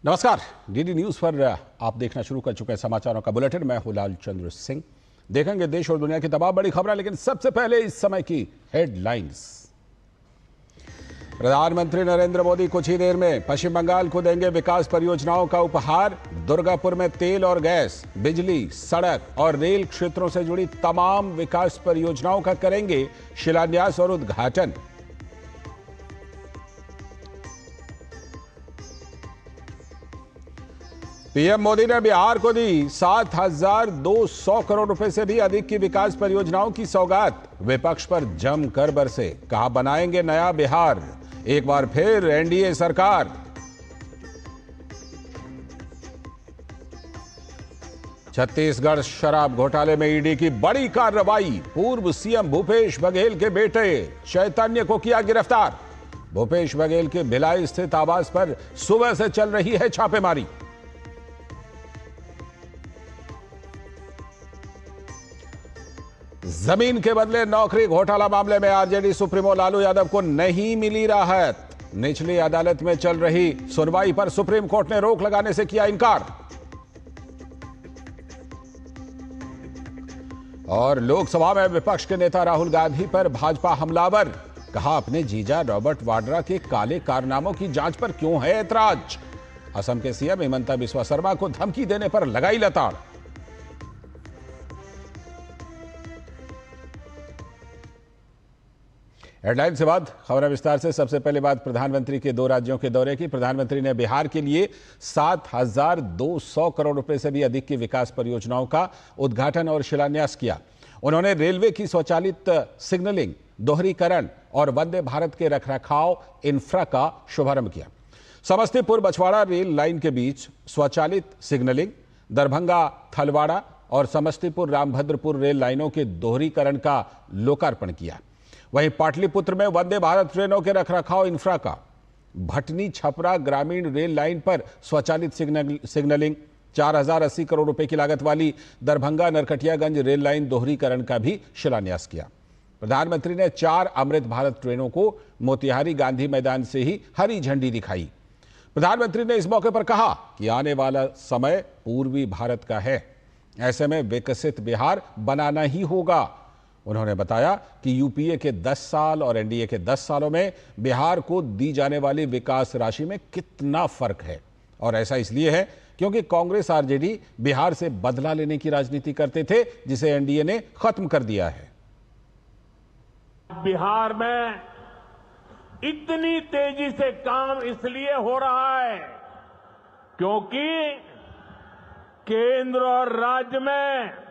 नमस्कार, DD news पर आप देखना शुरू कर चुके हैं समाचारों का बुलेटिन। मैं हूं लाल चंद्र सिंह। देखेंगे देश और दुनिया की तमाम बड़ी खबरें, लेकिन सबसे पहले इस समय की हेडलाइंस। प्रधानमंत्री नरेंद्र मोदी कुछ ही देर में पश्चिम बंगाल को देंगे विकास परियोजनाओं का उपहार। दुर्गापुर में तेल और गैस, बिजली, सड़क और रेल क्षेत्रों से जुड़ी तमाम विकास परियोजनाओं का करेंगे शिलान्यास और उद्घाटन। पीएम मोदी ने बिहार को दी 7,200 करोड़ रुपए से भी अधिक की विकास परियोजनाओं की सौगात। विपक्ष पर जमकर बरसे, कहा बनाएंगे नया बिहार। एक बार फिर एनडीए सरकार। छत्तीसगढ़ शराब घोटाले में ईडी की बड़ी कार्रवाई। पूर्व सीएम भूपेश बघेल के बेटे चैतन्य को किया गिरफ्तार। भूपेश बघेल के भिलाई स्थित आवास पर सुबह से चल रही है छापेमारी। जमीन के बदले नौकरी घोटाला मामले में आरजेडी सुप्रीमो लालू यादव को नहीं मिली राहत। निचली अदालत में चल रही सुनवाई पर सुप्रीम कोर्ट ने रोक लगाने से किया इनकार। और लोकसभा में विपक्ष के नेता राहुल गांधी पर भाजपा हमलावर, कहा अपने जीजा रॉबर्ट वाड्रा के काले कारनामों की जांच पर क्यों है ऐतराज। असम के सीएम हिमंता बिस्वा शर्मा को धमकी देने पर लगाई लताड़। हेडलाइन से बाद खबरें विस्तार से। सबसे पहले बात प्रधानमंत्री के 2 राज्यों के दौरे की। प्रधानमंत्री ने बिहार के लिए 7,200 करोड़ रुपए से भी अधिक की विकास परियोजनाओं का उद्घाटन और शिलान्यास किया। उन्होंने रेलवे की स्वचालित सिग्नलिंग, दोहरीकरण और वंदे भारत के रखरखाव इंफ्रा का शुभारंभ किया। समस्तीपुर बछवाड़ा रेल लाइन के बीच स्वचालित सिग्नलिंग, दरभंगा थलवाड़ा और समस्तीपुर रामभद्रपुर रेल लाइनों के दोहरीकरण का लोकार्पण किया। वहीं पाटलिपुत्र में वंदे भारत ट्रेनों के रखरखाव इंफ्रा का, भटनी छपरा ग्रामीण रेल लाइन पर स्वचालित सिग्नलिंग, 4,080 करोड़ रुपए की लागत वाली दरभंगा नरकटियागंज रेल लाइन दोहरीकरण का भी शिलान्यास किया। प्रधानमंत्री ने 4 अमृत भारत ट्रेनों को मोतिहारी गांधी मैदान से ही हरी झंडी दिखाई। प्रधानमंत्री ने इस मौके पर कहा कि आने वाला समय पूर्वी भारत का है, ऐसे में विकसित बिहार बनाना ही होगा। उन्होंने बताया कि यूपीए के 10 साल और एनडीए के 10 सालों में बिहार को दी जाने वाली विकास राशि में कितना फर्क है, और ऐसा इसलिए है क्योंकि कांग्रेस आरजेडी बिहार से बदला लेने की राजनीति करते थे, जिसे एनडीए ने खत्म कर दिया है। बिहार में इतनी तेजी से काम इसलिए हो रहा है क्योंकि केंद्र और राज्य में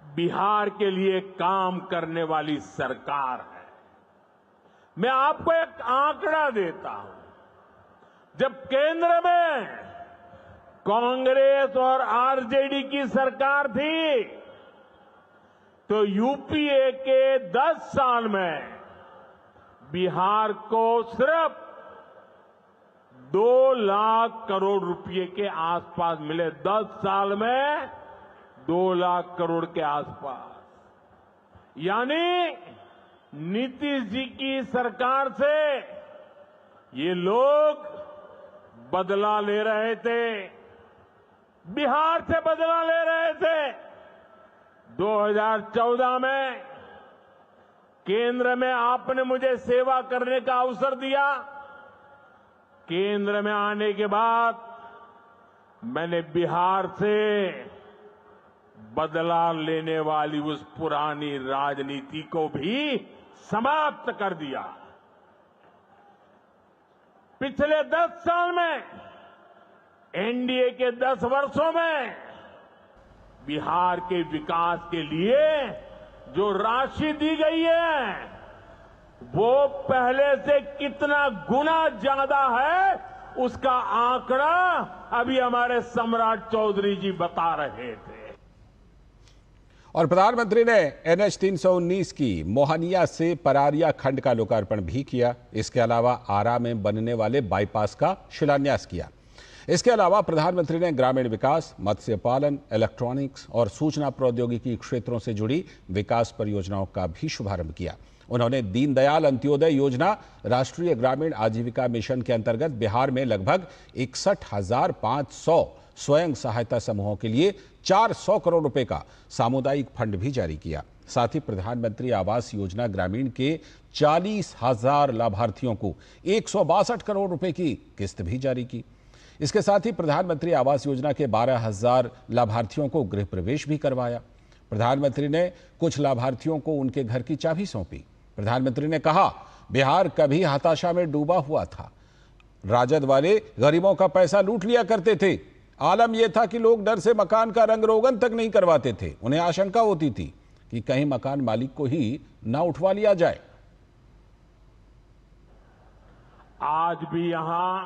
बिहार के लिए काम करने वाली सरकार है। मैं आपको एक आंकड़ा देता हूं। जब केंद्र में कांग्रेस और आरजेडी की सरकार थी तो यूपीए के 10 साल में बिहार को सिर्फ 2 लाख करोड़ रुपए के आसपास मिले। 10 साल में 2 लाख करोड़ के आसपास। यानी नीतीश जी की सरकार से ये लोग बदला ले रहे थे, बिहार से बदला ले रहे थे। 2014 में केंद्र में आपने मुझे सेवा करने का अवसर दिया। केंद्र में आने के बाद मैंने बिहार से बदला लेने वाली उस पुरानी राजनीति को भी समाप्त कर दिया। पिछले 10 साल में एनडीए के 10 वर्षों में बिहार के विकास के लिए जो राशि दी गई है वो पहले से कितना गुना ज्यादा है, उसका आंकड़ा अभी हमारे सम्राट चौधरी जी बता रहे थे। और प्रधानमंत्री ने एनएच 319 की मोहनिया से परारिया खंड का लोकार्पण भी किया। इसके अलावा आरा में बनने वाले बाईपास का शिलान्यास किया। इसके अलावा प्रधानमंत्री ने ग्रामीण विकास, मत्स्य पालन, इलेक्ट्रॉनिक्स और सूचना प्रौद्योगिकी क्षेत्रों से जुड़ी विकास परियोजनाओं का भी शुभारंभ किया। उन्होंने दीनदयाल अंत्योदय योजना, राष्ट्रीय ग्रामीण आजीविका मिशन के अंतर्गत बिहार में लगभग 61,500 स्वयं सहायता समूहों के लिए 400 करोड़ रुपए का सामुदायिक फंड भी जारी किया। साथ ही प्रधानमंत्री आवास योजना ग्रामीण के 40,000 लाभार्थियों को 162 करोड़ रुपए की किस्त भी जारी की। इसके साथ ही प्रधानमंत्री आवास योजना के 12,000 लाभार्थियों को गृह प्रवेश भी करवाया। प्रधानमंत्री ने कुछ लाभार्थियों को उनके घर की चाबी सौंपी। प्रधानमंत्री ने कहा, बिहार कभी हताशा में डूबा हुआ था। राजद वाले गरीबों का पैसा लूट लिया करते थे। आलम यह था कि लोग डर से मकान का रंग रोगन तक नहीं करवाते थे। उन्हें आशंका होती थी कि कहीं मकान मालिक को ही ना उठवा लिया जाए। आज भी यहां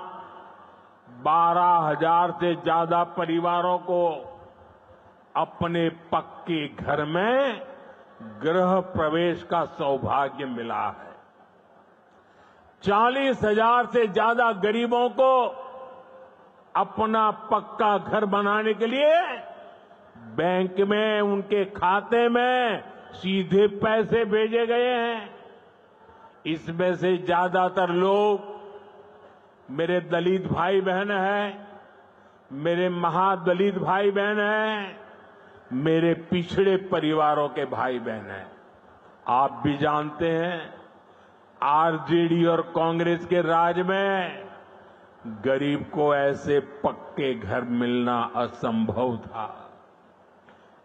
12,000 से ज्यादा परिवारों को अपने पक्के घर में गृह प्रवेश का सौभाग्य मिला है। 40,000 से ज्यादा गरीबों को अपना पक्का घर बनाने के लिए बैंक में उनके खाते में सीधे पैसे भेजे गए हैं। इसमें से ज्यादातर लोग मेरे दलित भाई बहन हैं, मेरे महादलित भाई बहन हैं, मेरे पिछड़े परिवारों के भाई बहन हैं। आप भी जानते हैं, आरजेडी और कांग्रेस के राज में गरीब को ऐसे पक्के घर मिलना असंभव था।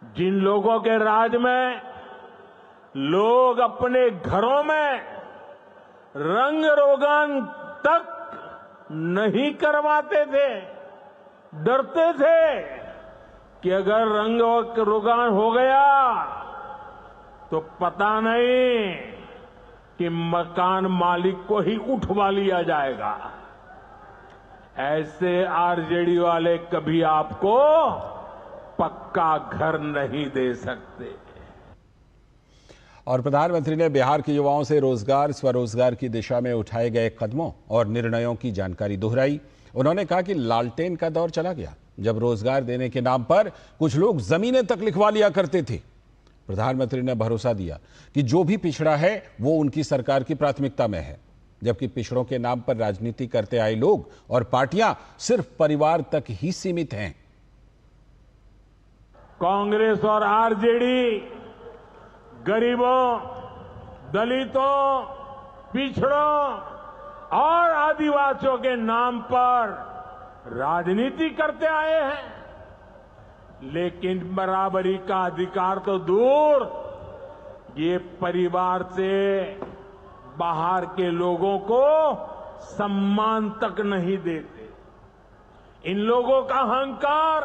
जिन लोगों के राज में लोग अपने घरों में रंग रोगन तक नहीं करवाते थे, डरते थे कि अगर रंग रोगन हो गया तो पता नहीं कि मकान मालिक को ही उठवा लिया जाएगा। ऐसे आरजेडी वाले कभी आपको पक्का घर नहीं दे सकते। और प्रधानमंत्री ने बिहार के युवाओं से रोजगार, स्वरोजगार की दिशा में उठाए गए कदमों और निर्णयों की जानकारी दोहराई। उन्होंने कहा कि लालटेन का दौर चला गया, जब रोजगार देने के नाम पर कुछ लोग जमीनें तक लिखवा लिया करते थे। प्रधानमंत्री ने भरोसा दिया कि जो भी पिछड़ा है वो उनकी सरकार की प्राथमिकता में है, जबकि पिछड़ों के नाम पर राजनीति करते आए लोग और पार्टियां सिर्फ परिवार तक ही सीमित हैं। कांग्रेस और आरजेडी गरीबों, दलितों, पिछड़ों और आदिवासियों के नाम पर राजनीति करते आए हैं, लेकिन बराबरी का अधिकार तो दूर, ये परिवार से बाहर के लोगों को सम्मान तक नहीं देते। इन लोगों का अहंकार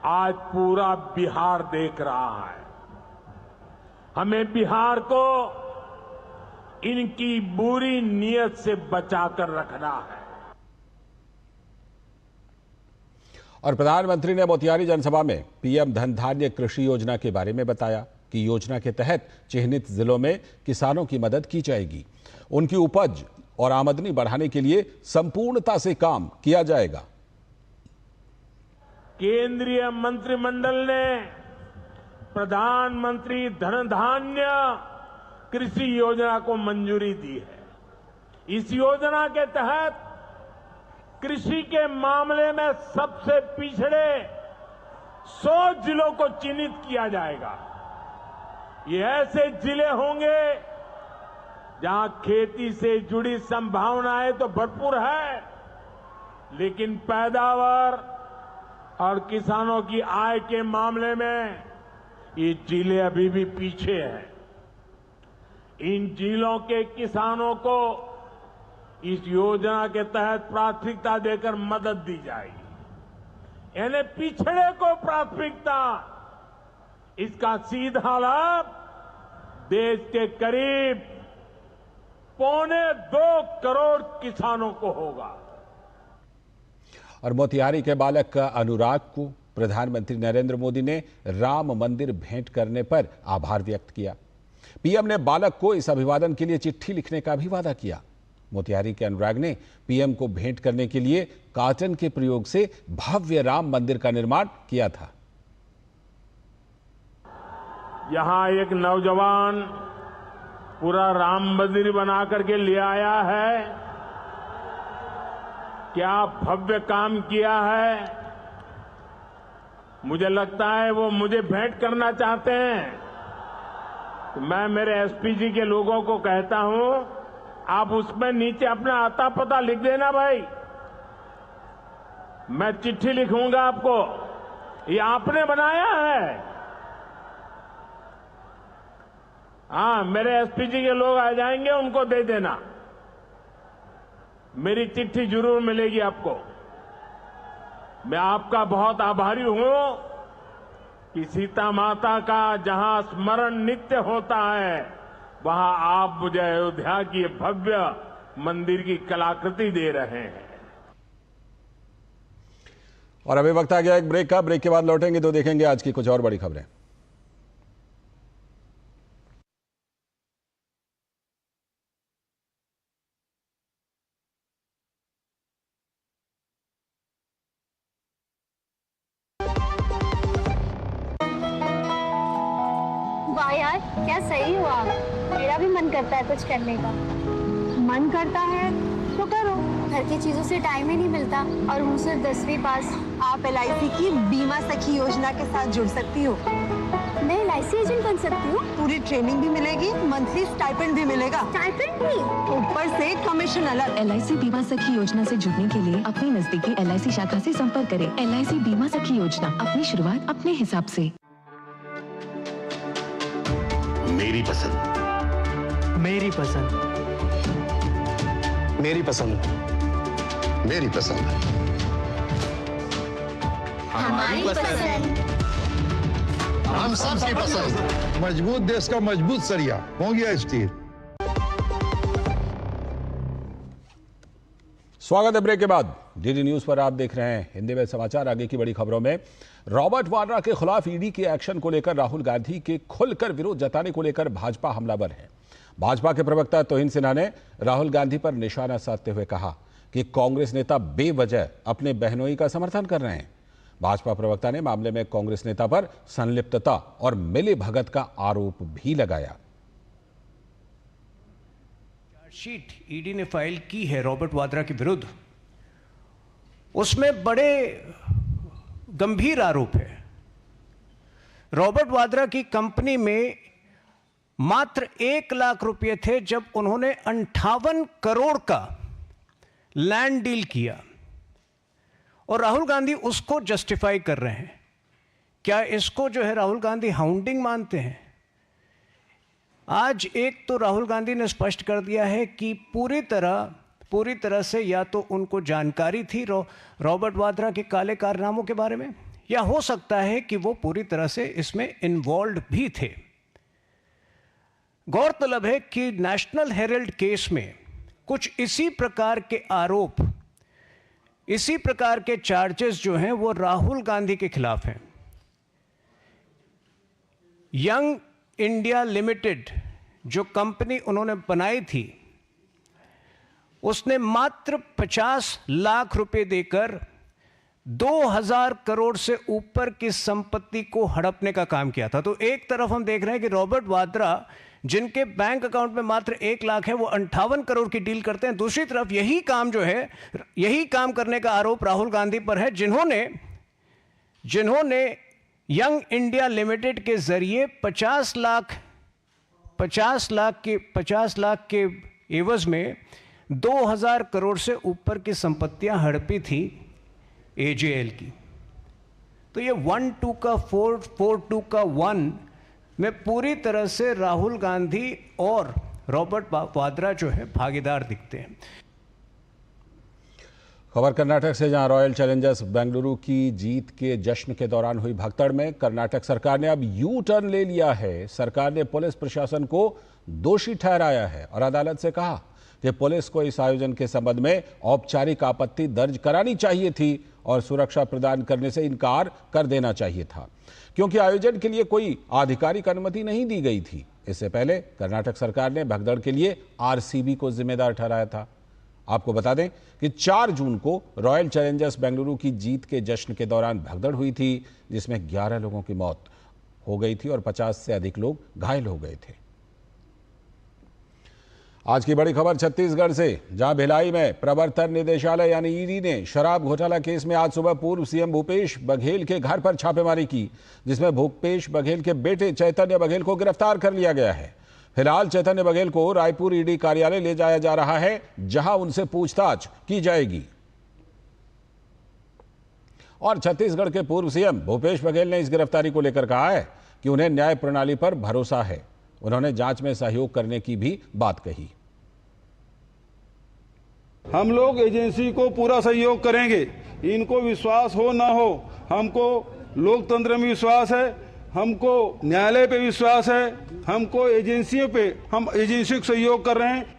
आज पूरा बिहार देख रहा है। हमें बिहार को इनकी बुरी नीयत से बचाकर रखना है। और प्रधानमंत्री ने मोतिहारी जनसभा में पीएम धन धान्य कृषि योजना के बारे में बताया कि योजना के तहत चिन्हित जिलों में किसानों की मदद की जाएगी। उनकी उपज और आमदनी बढ़ाने के लिए संपूर्णता से काम किया जाएगा। केंद्रीय मंत्रिमंडल ने प्रधानमंत्री धन धान्य कृषि योजना को मंजूरी दी है। इस योजना के तहत कृषि के मामले में सबसे पिछड़े 100 जिलों को चिन्हित किया जाएगा। ये ऐसे जिले होंगे जहां खेती से जुड़ी संभावनाएं तो भरपूर है, लेकिन पैदावार और किसानों की आय के मामले में ये जिले अभी भी पीछे हैं। इन जिलों के किसानों को इस योजना के तहत प्राथमिकता देकर मदद दी जाएगी। यानी पिछड़े को प्राथमिकता। इसका सीधा लाभ देश के करीब 1.25 करोड़ किसानों को होगा। और मोतिहारी के बालक अनुराग को प्रधानमंत्री नरेंद्र मोदी ने राम मंदिर भेंट करने पर आभार व्यक्त किया। पीएम ने बालक को इस अभिवादन के लिए चिट्ठी लिखने का भी वादा किया। मोतिहारी के अनुराग ने पीएम को भेंट करने के लिए काटन के प्रयोग से भव्य राम मंदिर का निर्माण किया था। यहां एक नौजवान पूरा राम मंदिर बना करके ले आया है, क्या भव्य काम किया है। मुझे लगता है वो मुझे भेंट करना चाहते हैं। तो मैं मेरे एसपीजी के लोगों को कहता हूं, आप उसमें नीचे अपना आता पता लिख देना भाई। मैं चिट्ठी लिखूंगा आपको, ये आपने बनाया है। हाँ, मेरे एसपीजी के लोग आ जाएंगे, उनको दे देना। मेरी चिट्ठी जरूर मिलेगी आपको। मैं आपका बहुत आभारी हूं कि सीता माता का जहां स्मरण नित्य होता है, वहां आप मुझे अयोध्या की भव्य मंदिर की कलाकृति दे रहे हैं। और अभी वक्त आ गया एक ब्रेक का। ब्रेक के बाद लौटेंगे तो देखेंगे आज की कुछ और बड़ी खबरें। वाह यार, क्या सही हुआ। मेरा भी मन करता है कुछ करने का। मन करता है तो करो। घर की चीजों से टाइम ही नहीं मिलता और हूँ सिर्फ 10वीं पास। आप LIC की बीमा सखी योजना के साथ जुड़ सकती हो। मैं LIC एजेंट बन सकती हूँ। पूरी ट्रेनिंग भी मिलेगी, मंथली स्टाइपेंड भी मिलेगा। स्टाइपेंड भी? ऊपर से कमीशन अलग। LIC बीमा सखी योजना से जुड़ने के लिए अपनी नजदीकी LIC शाखा से संपर्क करें। LIC बीमा सखी योजना, अपनी शुरुआत अपने हिसाब से। मेरी पसंद, मेरी पसंद, मेरी पसंद, मेरी पसंद, हमारी पसंद। हम सबकी पसंद। मजबूत देश का मजबूत सरिया हो गया स्टील। स्वागत है ब्रेक के बाद। DD न्यूज पर आप देख रहे हैं हिंदी में समाचार। आगे की बड़ी खबरों में, रॉबर्ट वाड्रा के खिलाफ ईडी के एक्शन को लेकर राहुल गांधी के खुलकर विरोध जताने को लेकर भाजपा हमलावर है। भाजपा के प्रवक्ता तोहिन सिन्हा ने राहुल गांधी पर निशाना साधते हुए कहा कि कांग्रेस नेता बेवजह अपने बहनोई का समर्थन कर रहे हैं। भाजपा प्रवक्ता ने मामले में कांग्रेस नेता पर संलिप्तता और मिलीभगत का आरोप भी लगाया। चार्जशीट ईडी ने फाइल की है रॉबर्ट वाड्रा के विरुद्ध, उसमें बड़े गंभीर आरोप है। रॉबर्ट वाड्रा की कंपनी में मात्र 1 लाख रुपए थे जब उन्होंने 58 करोड़ का लैंड डील किया, और राहुल गांधी उसको जस्टिफाई कर रहे हैं। क्या इसको जो है राहुल गांधी हाउंडिंग मानते हैं? आज एक तो राहुल गांधी ने स्पष्ट कर दिया है कि पूरी तरह से या तो उनको जानकारी थी रॉबर्ट वाड्रा के काले कारनामों के बारे में, या हो सकता है कि वो पूरी तरह से इसमें इन्वॉल्व भी थे। गौरतलब है कि नेशनल हेराल्ड केस में कुछ इसी प्रकार के आरोप, इसी प्रकार के चार्जेस जो हैं वो राहुल गांधी के खिलाफ हैं। यंग इंडिया लिमिटेड जो कंपनी उन्होंने बनाई थी, उसने मात्र 50 लाख रुपए देकर 2000 करोड़ से ऊपर की संपत्ति को हड़पने का काम किया था। तो एक तरफ हम देख रहे हैं कि रॉबर्ट वाड्रा, जिनके बैंक अकाउंट में मात्र 1 लाख है, वो 58 करोड़ की डील करते हैं। दूसरी तरफ यही काम जो है, यही काम करने का आरोप राहुल गांधी पर है, जिन्होंने यंग इंडिया लिमिटेड के जरिए 50 लाख के एवज में 2000 करोड़ से ऊपर की संपत्तियां हड़पी थी AJL की। तो ये 1-2 का 4-4-2 का 1 में पूरी तरह से राहुल गांधी और रॉबर्ट वाड्रा जो है भागीदार दिखते हैं। खबर कर्नाटक से, जहां रॉयल चैलेंजर्स बेंगलुरु की जीत के जश्न के दौरान हुई भगदड़ में कर्नाटक सरकार ने अब यू टर्न ले लिया है। सरकार ने पुलिस प्रशासन को दोषी ठहराया है और अदालत से कहा कि पुलिस को इस आयोजन के संबंध में औपचारिक आपत्ति दर्ज करानी चाहिए थी और सुरक्षा प्रदान करने से इनकार कर देना चाहिए था, क्योंकि आयोजन के लिए कोई आधिकारिक अनुमति नहीं दी गई थी। इससे पहले कर्नाटक सरकार ने भगदड़ के लिए RCB को जिम्मेदार ठहराया था। आपको बता दें कि 4 जून को रॉयल चैलेंजर्स बेंगलुरु की जीत के जश्न के दौरान भगदड़ हुई थी, जिसमें 11 लोगों की मौत हो गई थी और 50 से अधिक लोग घायल हो गए थे। आज की बड़ी खबर छत्तीसगढ़ से, जहां भिलाई में प्रवर्तन निदेशालय यानी ईडी ने शराब घोटाला केस में आज सुबह पूर्व सीएम भूपेश बघेल के घर पर छापेमारी की, जिसमें भूपेश बघेल के बेटे चैतन्य बघेल को गिरफ्तार कर लिया गया है। फिलहाल चैतन्य बघेल को रायपुर ईडी कार्यालय ले जाया जा रहा है, जहां उनसे पूछताछ की जाएगी। और छत्तीसगढ़ के पूर्व सीएम भूपेश बघेल ने इस गिरफ्तारी को लेकर कहा है कि उन्हें न्याय प्रणाली पर भरोसा है। उन्होंने जांच में सहयोग करने की भी बात कही। हम लोग एजेंसी को पूरा सहयोग करेंगे, इनको विश्वास हो ना हो, हमको लोकतंत्र में विश्वास है, हमको न्यायालय पे विश्वास है, हमको एजेंसियों पे, हम एजेंसी को सहयोग कर रहे हैं।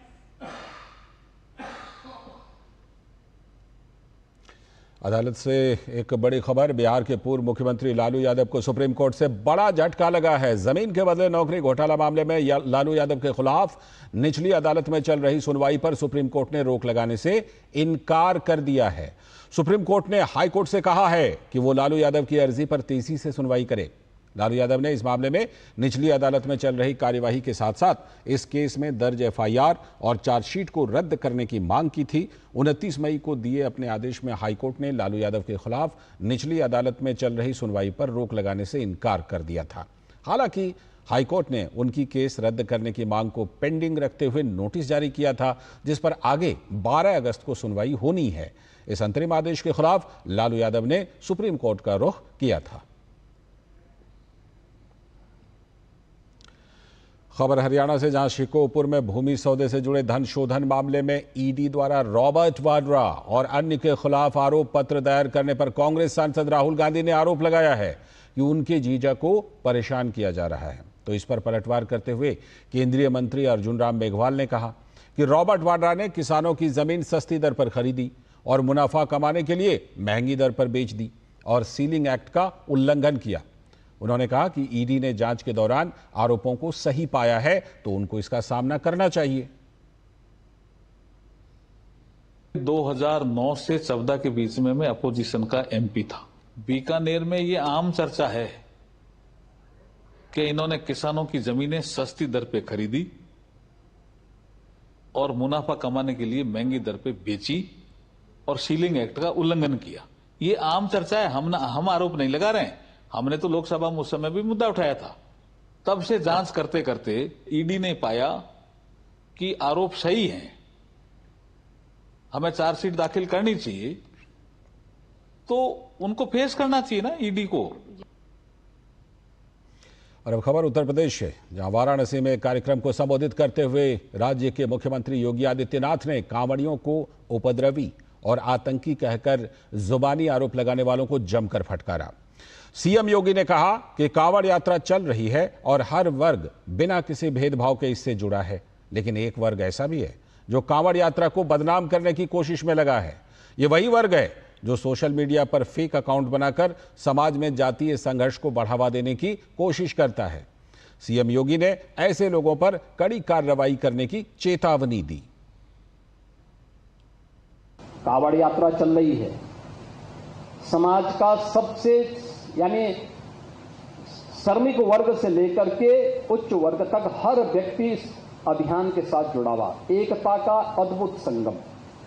अदालत से एक बड़ी खबर, बिहार के पूर्व मुख्यमंत्री लालू यादव को सुप्रीम कोर्ट से बड़ा झटका लगा है। जमीन के बदले नौकरी घोटाला मामले में लालू यादव के खिलाफ निचली अदालत में चल रही सुनवाई पर सुप्रीम कोर्ट ने रोक लगाने से इनकार कर दिया है। सुप्रीम कोर्ट ने हाई कोर्ट से कहा है कि वो लालू यादव की अर्जी पर तेजी से सुनवाई करे। लालू यादव ने इस मामले में निचली अदालत में चल रही कार्यवाही के साथ साथ इस केस में दर्ज एफआईआर और चार्जशीट को रद्द करने की मांग की थी। 29 मई को दिए अपने आदेश में हाईकोर्ट ने लालू यादव के खिलाफ निचली अदालत में चल रही सुनवाई पर रोक लगाने से इनकार कर दिया था। हालांकि हाईकोर्ट ने उनकी केस रद्द करने की मांग को पेंडिंग रखते हुए नोटिस जारी किया था, जिस पर आगे 12 अगस्त को सुनवाई होनी है। इस अंतरिम आदेश के खिलाफ लालू यादव ने सुप्रीम कोर्ट का रुख किया था। खबर हरियाणा से, जहां शिकोपुर में भूमि सौदे से जुड़े धन शोधन मामले में ईडी द्वारा रॉबर्ट वाड्रा और अन्य के खिलाफ आरोप पत्र दायर करने पर कांग्रेस सांसद राहुल गांधी ने आरोप लगाया है कि उनके जीजा को परेशान किया जा रहा है। तो इस पर पलटवार करते हुए केंद्रीय मंत्री अर्जुन राम मेघवाल ने कहा कि रॉबर्ट वाड्रा ने किसानों की जमीन सस्ती दर पर खरीदी और मुनाफा कमाने के लिए महंगी दर पर बेच दी और सीलिंग एक्ट का उल्लंघन किया। उन्होंने कहा कि ईडी ने जांच के दौरान आरोपों को सही पाया है तो उनको इसका सामना करना चाहिए। 2009 से 14 के बीच में मैं अपोजिशन का एमपी था। बीकानेर में ये आम चर्चा है कि इन्होंने किसानों की जमीनें सस्ती दर पे खरीदी और मुनाफा कमाने के लिए महंगी दर पे बेची और सीलिंग एक्ट का उल्लंघन किया। ये आम चर्चा है, हम आरोप नहीं लगा रहे हैं। हमने तो लोकसभा में उस समय भी मुद्दा उठाया था। तब से जांच करते करते ईडी ने पाया कि आरोप सही हैं, हमें चार्जशीट दाखिल करनी चाहिए, तो उनको फेस करना चाहिए ना ईडी को। और अब खबर उत्तर प्रदेश से, जहां वाराणसी में एक कार्यक्रम को संबोधित करते हुए राज्य के मुख्यमंत्री योगी आदित्यनाथ ने कांवड़ियों को उपद्रवी और आतंकी कहकर जुबानी आरोप लगाने वालों को जमकर फटकारा। सीएम योगी ने कहा कि कांवड़ यात्रा चल रही है और हर वर्ग बिना किसी भेदभाव के इससे जुड़ा है, लेकिन एक वर्ग ऐसा भी है जो कांवड़ यात्रा को बदनाम करने की कोशिश में लगा है। ये वही वर्ग है जो सोशल मीडिया पर फेक अकाउंट बनाकर समाज में जातीय संघर्ष को बढ़ावा देने की कोशिश करता है। सीएम योगी ने ऐसे लोगों पर कड़ी कार्रवाई करने की चेतावनी दी। कांवड़ यात्रा चल रही है, समाज का सबसे यानी श्रमिक वर्ग से लेकर के उच्च वर्ग तक हर व्यक्ति इस अभियान के साथ जुड़ा हुआ। एकता का अद्भुत संगम,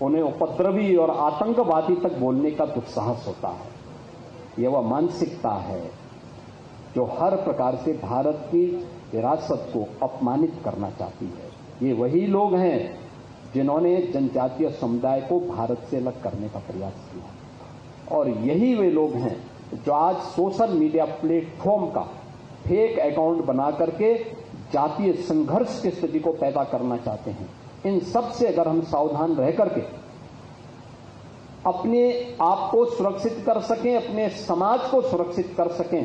उन्हें उपद्रवी और आतंकवादी तक बोलने का दुस्साहस होता है। यह वह मानसिकता है जो हर प्रकार से भारत की विरासत को अपमानित करना चाहती है। ये वही लोग हैं जिन्होंने जनजातीय समुदाय को भारत से अलग करने का प्रयास किया, और यही वे लोग हैं जो आज सोशल मीडिया प्लेटफॉर्म का फेक अकाउंट बना करके जातीय संघर्ष की स्थिति को पैदा करना चाहते हैं। इन सब से अगर हम सावधान रह करके अपने आप को सुरक्षित कर सकें, अपने समाज को सुरक्षित कर सकें,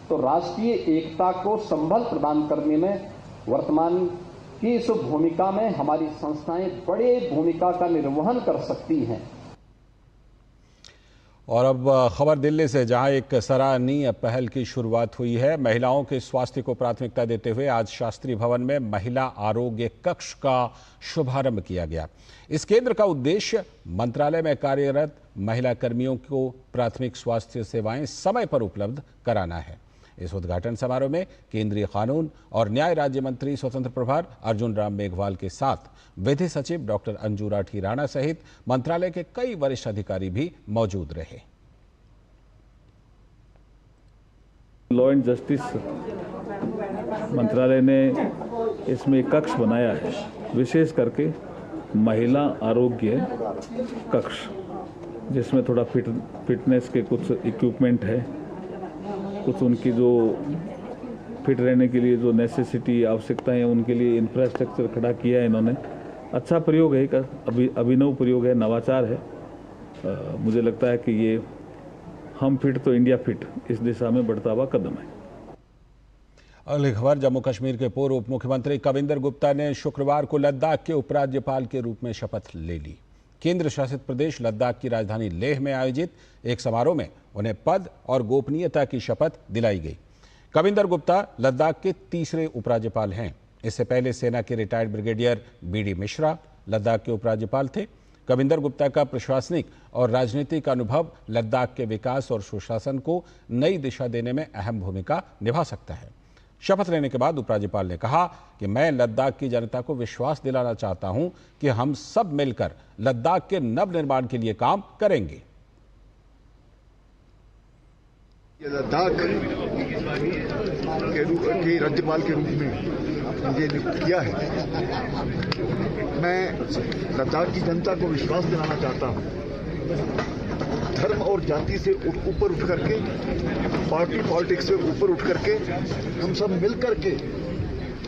तो राष्ट्रीय एकता को संबल प्रदान करने में वर्तमान की इस भूमिका में हमारी संस्थाएं बड़े भूमिका का निर्वहन कर सकती हैं। और अब खबर दिल्ली से, जहां एक सराहनीय पहल की शुरुआत हुई है। महिलाओं के स्वास्थ्य को प्राथमिकता देते हुए आज शास्त्री भवन में महिला आरोग्य कक्ष का शुभारंभ किया गया। इस केंद्र का उद्देश्य मंत्रालय में कार्यरत महिला कर्मियों को प्राथमिक स्वास्थ्य सेवाएं समय पर उपलब्ध कराना है। इस उद्घाटन समारोह में केंद्रीय कानून और न्याय राज्य मंत्री स्वतंत्र प्रभार अर्जुन राम मेघवाल के साथ विधि सचिव डॉक्टर अंजू राठी राणा सहित मंत्रालय के कई वरिष्ठ अधिकारी भी मौजूद रहे। लॉ एंड जस्टिस मंत्रालय ने इसमें एक कक्ष बनाया है, विशेष करके महिला आरोग्य कक्ष, जिसमें थोड़ा फिटनेस के कुछ इक्विपमेंट है, कुछ उनकी जो फिट रहने के लिए जो नेसेसिटी आवश्यकताएं हैं उनके लिए इंफ्रास्ट्रक्चर खड़ा किया है इन्होंने। अच्छा प्रयोग है, अभिनव प्रयोग है, नवाचार है। मुझे लगता है कि ये हम फिट तो इंडिया फिट इस दिशा में बढ़ता हुआ कदम है। अगली खबर, जम्मू कश्मीर के पूर्व उप मुख्यमंत्री कविंदर गुप्ता ने शुक्रवार को लद्दाख के उपराज्यपाल के रूप में शपथ ले ली। केंद्र शासित प्रदेश लद्दाख की राजधानी लेह में आयोजित एक समारोह में उन्हें पद और गोपनीयता की शपथ दिलाई गई। कविंदर गुप्ता लद्दाख के तीसरे उपराज्यपाल हैं। इससे पहले सेना के retired brigadier BD Mishra Ladakh के उपराज्यपाल थे। कविंदर गुप्ता का प्रशासनिक और राजनीतिक अनुभव लद्दाख के विकास और सुशासन को नई दिशा देने में अहम भूमिका निभा सकता है। शपथ लेने के बाद उपराज्यपाल ने कहा कि मैं लद्दाख की जनता को विश्वास दिलाना चाहता हूं कि हम सब मिलकर लद्दाख के नवनिर्माण के लिए काम करेंगे। लद्दाख के राज्यपाल के रूप में मुझे नियुक्त किया है। मैं लद्दाख की जनता को विश्वास दिलाना चाहता हूं, धर्म और जाति से ऊपर उठ करके, पार्टी पॉलिटिक्स से ऊपर उठ करके हम सब मिल करके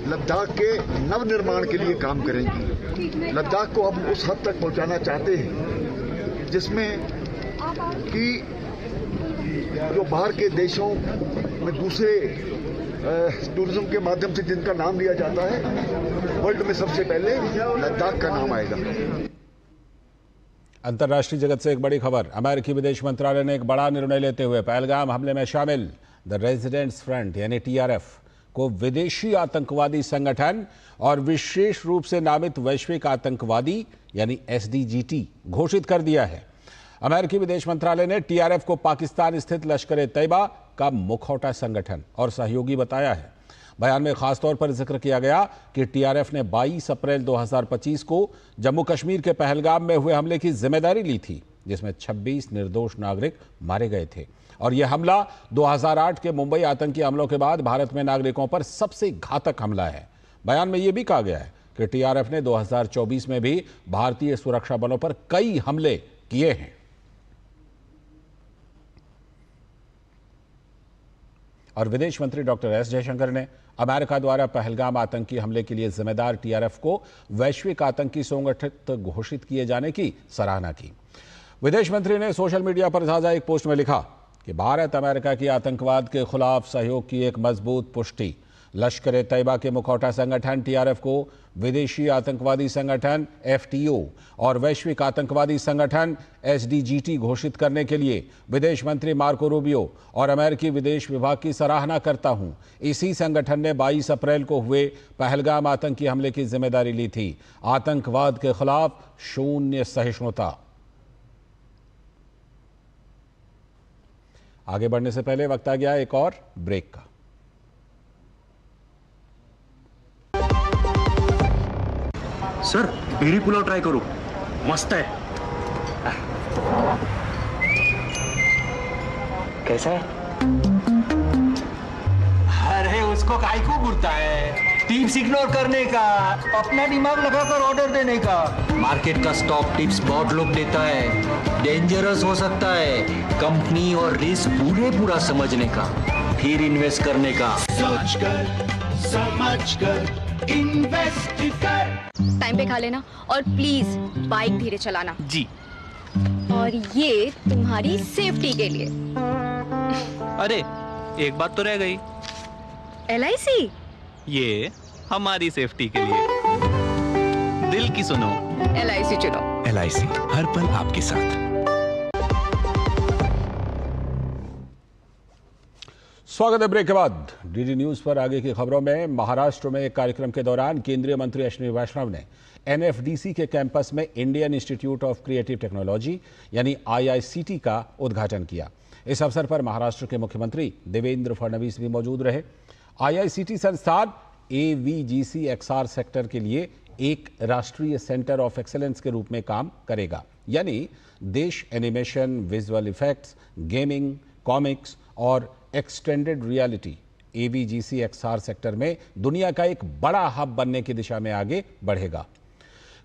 लद्दाख के नवनिर्माण के लिए काम करेंगे। लद्दाख को हम उस हद तक पहुंचाना चाहते हैं जिसमें कि जो बाहर के देशों में दूसरे टूरिज्म के माध्यम से जिनका नाम लिया जाता है, वर्ल्ड में सबसे पहले लद्दाख का नाम आएगा। अंतर्राष्ट्रीय जगत से एक बड़ी खबर, अमेरिकी विदेश मंत्रालय ने एक बड़ा निर्णय लेते हुए पहलगाम हमले में शामिल द रेजिडेंट्स फ्रंट यानी टीआरएफ को विदेशी आतंकवादी संगठन और विशेष रूप से नामित वैश्विक आतंकवादी यानी एसडीजीटी घोषित कर दिया है। अमेरिकी विदेश मंत्रालय ने टीआरएफ को पाकिस्तान स्थित लश्कर ए तैयबा का मुखौटा संगठन और सहयोगी बताया है। बयान में खासतौर पर जिक्र किया गया कि टीआरएफ ने 22 अप्रैल 2025 को जम्मू कश्मीर के पहलगाम में हुए हमले की जिम्मेदारी ली थी, जिसमें 26 निर्दोष नागरिक मारे गए थे। और यह हमला 2008 के मुंबई आतंकी हमलों के बाद भारत में नागरिकों पर सबसे घातक हमला है। बयान में यह भी कहा गया है कि टीआरएफ ने 2024 में भी भारतीय सुरक्षा बलों पर कई हमले किए हैं। और विदेश मंत्री डॉक्टर एस जयशंकर ने अमेरिका द्वारा पहलगाम आतंकी हमले के लिए जिम्मेदार टीआरएफ को वैश्विक आतंकी संगठन घोषित किए जाने की सराहना की। विदेश मंत्री ने सोशल मीडिया पर साझा एक पोस्ट में लिखा कि भारत अमेरिका की आतंकवाद के खिलाफ सहयोग की एक मजबूत पुष्टि। लश्कर ए तैयबा के मुखौटा संगठन टीआरएफ को विदेशी आतंकवादी संगठन एफटीओ और वैश्विक आतंकवादी संगठन एसडीजीटी घोषित करने के लिए विदेश मंत्री मार्को रूबियो और अमेरिकी विदेश विभाग की सराहना करता हूं। इसी संगठन ने 22 अप्रैल को हुए पहलगाम आतंकी हमले की जिम्मेदारी ली थी। आतंकवाद के खिलाफ शून्य सहिष्णुता। आगे बढ़ने से पहले वक्त आ गया एक और ब्रेक का। सर, बेरी पुलाव ट्राई करो, मस्त है। कैसा है? अरे उसको काहे को बुरता है? टिप्स इग्नोर करने का, अपना दिमाग लगाकर ऑर्डर देने का। मार्केट का स्टॉक टिप्स बहुत लोग देता है, डेंजरस हो सकता है। कंपनी और रिस्क पूरा समझने का, फिर इन्वेस्ट करने का। सोच कर, समझ कर इन्वेस्ट कर। टाइम पे खा लेना और प्लीज बाइक धीरे चलाना जी। और ये तुम्हारी सेफ्टी के लिए। अरे एक बात तो रह गई। एलआईसी ये हमारी सेफ्टी के लिए। दिल की सुनो, एलआईसी चुनो। एलआईसी हर पल आपके साथ। स्वागत है ब्रेक के बाद। डीडी न्यूज पर आगे की खबरों में महाराष्ट्र में एक कार्यक्रम के दौरान केंद्रीय मंत्री अश्विनी वैष्णव ने एनएफडीसी के कैंपस में Indian institute of creative technology यानी आईआईसीटी का उद्घाटन किया। इस अवसर पर महाराष्ट्र के मुख्यमंत्री देवेंद्र फडणवीस भी मौजूद रहे। आईआईसीटी संस्थान एवीजीसी एक्सआर सेक्टर के लिए एक राष्ट्रीय सेंटर ऑफ एक्सेलेंस के रूप में काम करेगा, यानी देश animation, visual effects, gaming, comics और extended reality AVGC XR sector में दुनिया का एक बड़ा हब बनने की दिशा में आगे बढ़ेगा।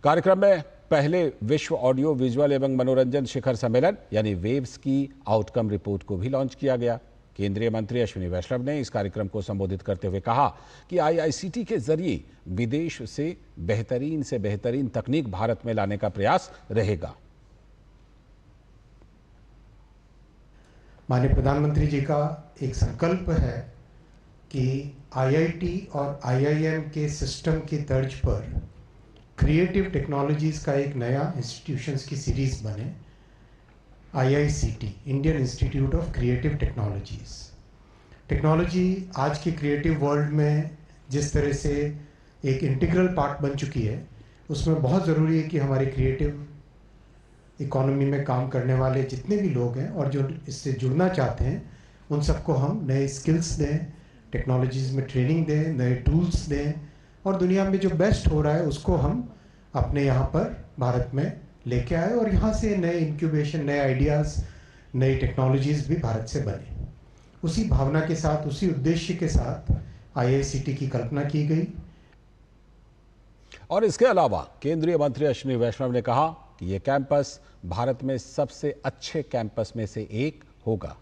कार्यक्रम में पहले विश्व ऑडियो विजुअल एवं मनोरंजन शिखर सम्मेलन यानी वेव्स की आउटकम रिपोर्ट को भी लॉन्च किया गया। केंद्रीय मंत्री अश्विनी वैष्णव ने इस कार्यक्रम को संबोधित करते हुए कहा कि आईआईसीटी के जरिए विदेश से बेहतरीन तकनीक भारत में लाने का प्रयास रहेगा। माननीय प्रधानमंत्री जी का एक संकल्प है कि आईआईटी और आईआईएम के सिस्टम की तर्ज पर क्रिएटिव टेक्नोलॉजीज का एक नया इंस्टीट्यूशंस की सीरीज बने, IICT, Indian institute of creative technologies. Technology आज के क्रिएटिव वर्ल्ड में जिस तरह से एक इंटीग्रल पार्ट बन चुकी है, उसमें बहुत ज़रूरी है कि हमारे क्रिएटिव इकोनॉमी में काम करने वाले जितने भी लोग हैं और जो इससे जुड़ना चाहते हैं, उन सबको हम नए स्किल्स दें, टेक्नोलॉजीज़ में ट्रेनिंग दें, नए टूल्स दें और दुनिया में जो बेस्ट हो रहा है उसको हम अपने यहाँ पर भारत में लेके आए और यहाँ से नए इंक्यूबेशन, नए आइडियाज़, नई टेक्नोलॉजीज़ भी भारत से बने। उसी भावना के साथ, उसी उद्देश्य के साथ आईआईसीटी की कल्पना की गई। और इसके अलावा केंद्रीय मंत्री अश्विनी वैष्णव ने कहा कि यह कैंपस भारत में सबसे अच्छे कैंपस में से एक होगा।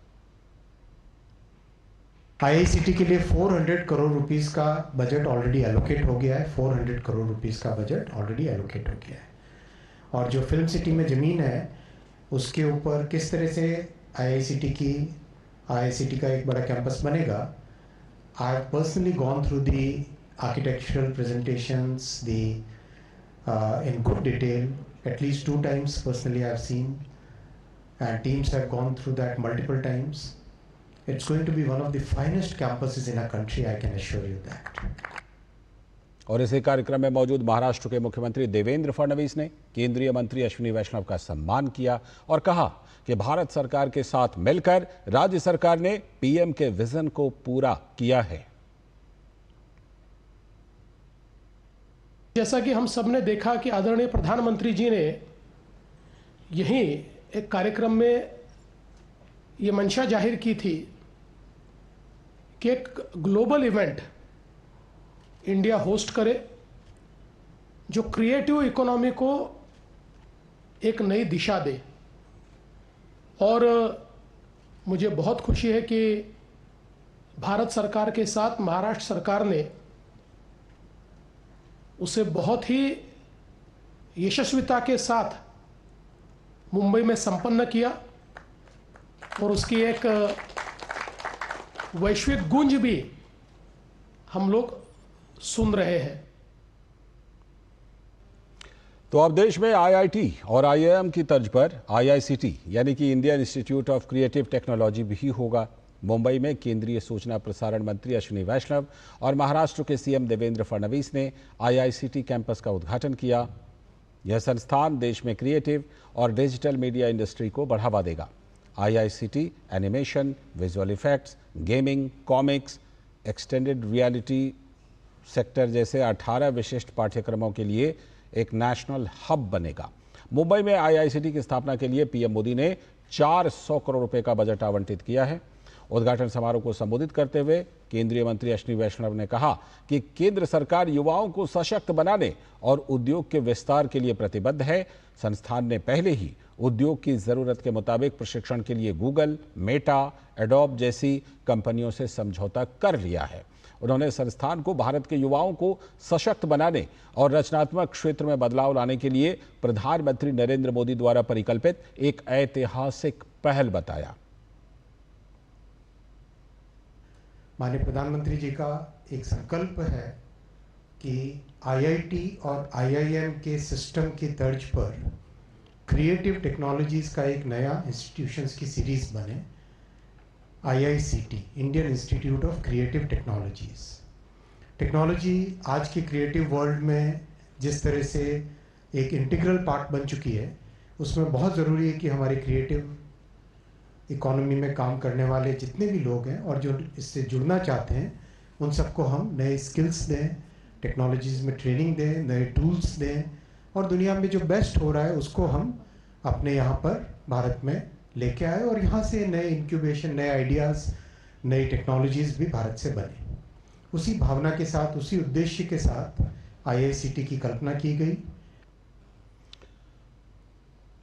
आईआईसीटी के लिए 400 करोड़ रुपीस का बजट ऑलरेडी एलोकेट हो गया है। 400 करोड़ रुपीस का बजट ऑलरेडी एलोकेट हो गया है और जो फिल्म सिटी में ज़मीन है उसके ऊपर किस तरह से आईआईसीटी का एक बड़ा कैंपस बनेगा। I have personally gone through the architectural presentations in good detail at least 2 times personally I have seen, and teams have gone through that multiple times. It's going to be one of the finest campuses in our country, I can assure you that. और इसी कार्यक्रम में मौजूद महाराष्ट्र के मुख्यमंत्री देवेंद्र फडणवीस ने केंद्रीय मंत्री अश्विनी वैष्णव का सम्मान किया और कहा कि भारत सरकार के साथ मिलकर राज्य सरकार ने पीएम के विजन को पूरा किया है। जैसा कि हम सब ने देखा कि आदरणीय प्रधानमंत्री जी ने यहीं एक कार्यक्रम में ये मंशा जाहिर की थी कि एक ग्लोबल इवेंट इंडिया होस्ट करे जो क्रिएटिव इकोनॉमी को एक नई दिशा दे। और मुझे बहुत खुशी है कि भारत सरकार के साथ महाराष्ट्र सरकार ने उसे बहुत ही यशस्विता के साथ मुंबई में संपन्न किया और उसकी एक वैश्विक गूंज भी हम लोग सुन रहे हैं। तो अब देश में आईआईटी और आईआईएम की तर्ज पर आईआईसीटी यानी कि Indian institute of creative technology भी होगा। मुंबई में केंद्रीय सूचना प्रसारण मंत्री अश्विनी वैष्णव और महाराष्ट्र के सीएम देवेंद्र फडणवीस ने आईआईसीटी कैंपस का उद्घाटन किया। यह संस्थान देश में क्रिएटिव और डिजिटल मीडिया इंडस्ट्री को बढ़ावा देगा। IICT animation, visual effects, gaming, comics, extended reality sector जैसे 18 विशिष्ट पाठ्यक्रमों के लिए एक नेशनल हब बनेगा। मुंबई में आईआईसीटी की स्थापना के लिए पीएम मोदी ने 400 करोड़ रुपए का बजट आवंटित किया है। उद्घाटन समारोह को संबोधित करते हुए केंद्रीय मंत्री अश्विनी वैष्णव ने कहा कि केंद्र सरकार युवाओं को सशक्त बनाने और उद्योग के विस्तार के लिए प्रतिबद्ध है। संस्थान ने पहले ही उद्योग की जरूरत के मुताबिक प्रशिक्षण के लिए गूगल, मेटा, एडोब जैसी कंपनियों से समझौता कर लिया है। उन्होंने संस्थान को भारत के युवाओं को सशक्त बनाने और रचनात्मक क्षेत्र में बदलाव लाने के लिए प्रधानमंत्री नरेंद्र मोदी द्वारा परिकल्पित एक ऐतिहासिक पहल बताया। माननीय प्रधानमंत्री जी का एक संकल्प है कि आईआईटी और आईआईएम के सिस्टम की तर्ज पर क्रिएटिव टेक्नोलॉजीज का एक नया इंस्टीट्यूशंस की सीरीज बने, IICT, Indian institute of creative technologies. Technology आज के क्रिएटिव वर्ल्ड में जिस तरह से एक इंटीग्रल पार्ट बन चुकी है, उसमें बहुत ज़रूरी है कि हमारे क्रिएटिव इकोनॉमी में काम करने वाले जितने भी लोग हैं और जो इससे जुड़ना चाहते हैं, उन सबको हम नए स्किल्स दें, टेक्नोलॉजीज़ में ट्रेनिंग दें, नए टूल्स दें और दुनिया में जो बेस्ट हो रहा है उसको हम अपने यहाँ पर भारत में लेके आए और यहाँ से नए इंक्यूबेशन, नए आइडियाज़, नई टेक्नोलॉजीज़ भी भारत से बने। उसी भावना के साथ, उसी उद्देश्य के साथ IICT की कल्पना की गई।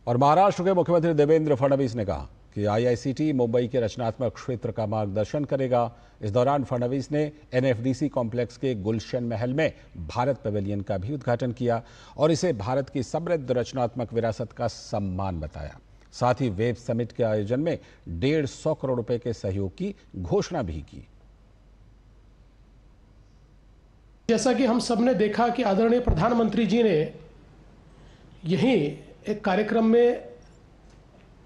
और महाराष्ट्र के मुख्यमंत्री देवेंद्र फडणवीस ने कहा कि IICT मुंबई के रचनात्मक क्षेत्र का मार्गदर्शन करेगा। इस दौरान फडणवीस ने NFDC कॉम्प्लेक्स के गुलशन महल में भारत पवेलियन का भी उद्घाटन किया और इसे भारत की समृद्ध रचनात्मक विरासत का सम्मान बताया। साथ ही वेब समिट के आयोजन में 150 करोड़ रुपए के सहयोग की घोषणा भी की। जैसा कि हम सब ने देखा कि आदरणीय प्रधानमंत्री जी ने यही एक कार्यक्रम में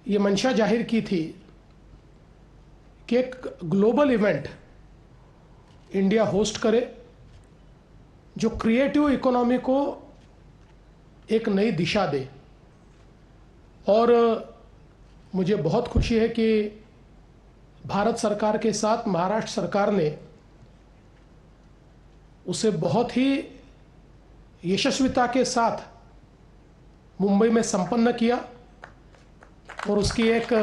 ये मंशा जाहिर की थी कि एक ग्लोबल इवेंट इंडिया होस्ट करे जो क्रिएटिव इकोनॉमी को एक नई दिशा दे। और मुझे बहुत खुशी है कि भारत सरकार के साथ महाराष्ट्र सरकार ने उसे बहुत ही यशस्विता के साथ मुंबई में संपन्न किया और उसकी एक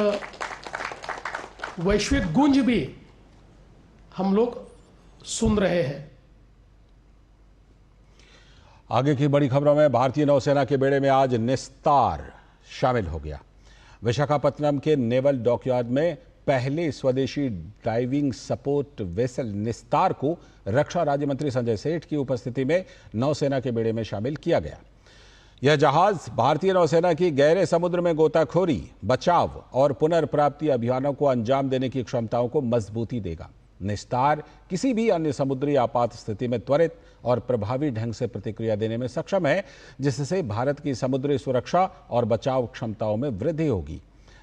वैश्विक गूंज भी हम लोग सुन रहे हैं। आगे की बड़ी खबरों में भारतीय नौसेना के बेड़े में आज निस्तार शामिल हो गया। विशाखापत्तनम के नेवल डॉकयार्ड में पहले स्वदेशी डाइविंग सपोर्ट वेसल निस्तार को रक्षा राज्य मंत्री संजय सेठ की उपस्थिति में नौसेना के बेड़े में शामिल किया गया। यह जहाज भारतीय नौसेना की गहरे समुद्र में गोताखोरी, बचाव और पुनर्प्राप्ति अभियानों को अंजाम देने की क्षमताओं को मजबूती देगा। निस्तार किसी भी अन्य समुद्री आपात स्थिति में त्वरित और प्रभावी ढंग से प्रतिक्रिया देने में सक्षम है, जिससे भारत की समुद्री सुरक्षा और बचाव क्षमताओं में वृद्धि होगी।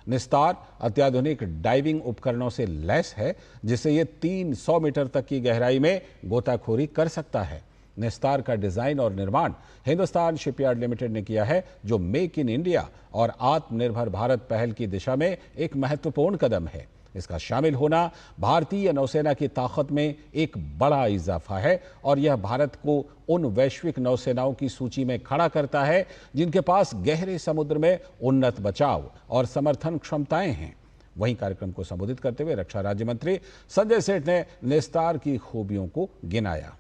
निस्तार अत्याधुनिक डाइविंग उपकरणों से लैस है, जिससे ये 300 मीटर तक की गहराई में गोताखोरी कर सकता है। निस्तार का डिजाइन और निर्माण हिंदुस्तान शिपयार्ड लिमिटेड ने किया है, जो मेक इन इंडिया और आत्मनिर्भर भारत पहल की दिशा में एक महत्वपूर्ण कदम है। इसका शामिल होना भारतीय नौसेना की ताकत में एक बड़ा इजाफा है और यह भारत को उन वैश्विक नौसेनाओं की सूची में खड़ा करता है जिनके पास गहरे समुद्र में उन्नत बचाव और समर्थन क्षमताएं हैं। वहीं कार्यक्रम को संबोधित करते हुए रक्षा राज्य मंत्री संजय सेठ ने निस्तार की खूबियों को गिनाया।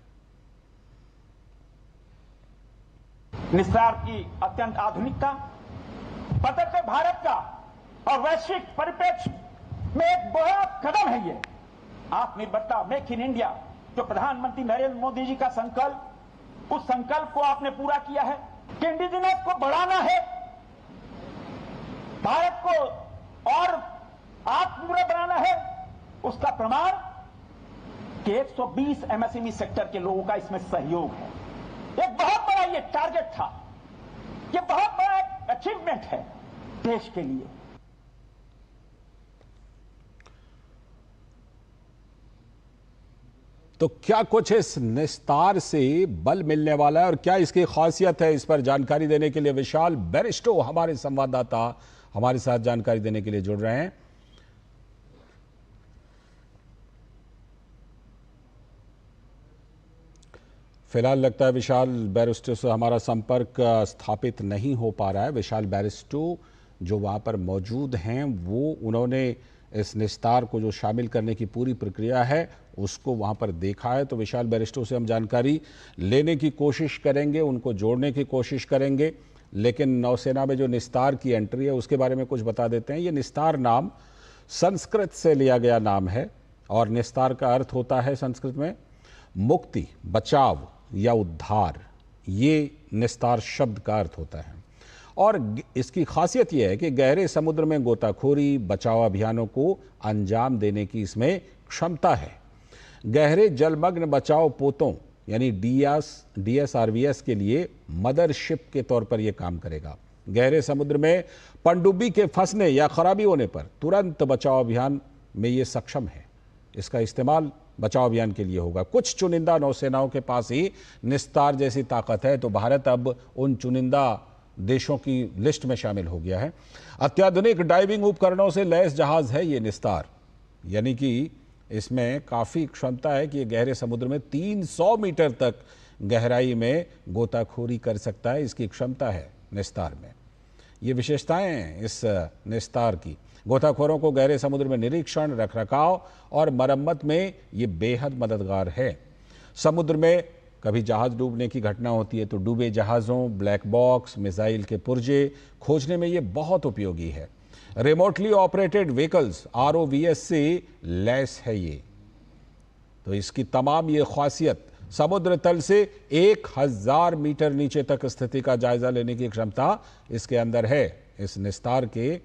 निस्तार की अत्यंत आधुनिकता प्रत्यक्ष भारत का और वैश्विक परिप्रेक्ष्य में एक बड़ा कदम है। ये आत्मनिर्भरता, मेक इन इंडिया, जो प्रधानमंत्री नरेंद्र मोदी जी का संकल्प, उस संकल्प को आपने पूरा किया है कि इंडिजिनस को बढ़ाना है, भारत को और आत्मनिर्भर बनाना है। उसका प्रमाण कि 120 MSME सेक्टर के लोगों का इसमें सहयोग है। एक बहुत बड़ा ये टारगेट था, ये बहुत बड़ा अचीवमेंट है देश के लिए। तो क्या कुछ इस निस्तार से बल मिलने वाला है और क्या इसकी खासियत है, इस पर जानकारी देने के लिए विशाल बैरिस्टो हमारे संवाददाता हमारे साथ जानकारी देने के लिए जुड़ रहे हैं। फिलहाल लगता है विशाल बैरिस्टो से हमारा संपर्क स्थापित नहीं हो पा रहा है। विशाल बैरिस्टो जो वहाँ पर मौजूद हैं, वो उन्होंने इस निस्तार को जो शामिल करने की पूरी प्रक्रिया है उसको वहाँ पर देखा है। तो विशाल बैरिस्टो से हम जानकारी लेने की कोशिश करेंगे, उनको जोड़ने की कोशिश करेंगे। लेकिन नौसेना में जो निस्तार की एंट्री है उसके बारे में कुछ बता देते हैं। ये निस्तार नाम संस्कृत से लिया गया नाम है और निस्तार का अर्थ होता है संस्कृत में मुक्ति, बचाव या उद्धार। ये निस्तार शब्द का अर्थ होता है और इसकी खासियत यह है कि गहरे समुद्र में गोताखोरी, बचाव अभियानों को अंजाम देने की इसमें क्षमता है। गहरे जलमग्न बचाव पोतों यानी DSRVS के लिए मदरशिप के तौर पर यह काम करेगा। गहरे समुद्र में पनडुब्बी के फंसने या खराबी होने पर तुरंत बचाव अभियान में ये सक्षम है। इसका इस्तेमाल बचाव अभियान के लिए होगा। कुछ चुनिंदा नौसेनाओं के पास ही निस्तार जैसी ताकत है, तो भारत अब उन चुनिंदा देशों की लिस्ट में शामिल हो गया है। अत्याधुनिक डाइविंग उपकरणों से लैस जहाज है ये निस्तार, यानी कि इसमें काफ़ी क्षमता है कि ये गहरे समुद्र में 300 मीटर तक गहराई में गोताखोरी कर सकता है। इसकी क्षमता है निस्तार में। ये विशेषताएं हैं इस निस्तार की। गोताखोरों को गहरे समुद्र में निरीक्षण, रखरखाव और मरम्मत में ये बेहद मददगार है। समुद्र में कभी जहाज डूबने की घटना होती है तो डूबे जहाज़ों, ब्लैक बॉक्स, मिसाइल के पुर्जे खोजने में ये बहुत उपयोगी है। रिमोटली ऑपरेटेड व्हीकल्स ROVs से लैस है ये, तो इसकी तमाम ये खासियत, समुद्र तल से 1000 मीटर नीचे तक स्थिति का जायजा लेने की क्षमता इसके अंदर है। इस निस्तार के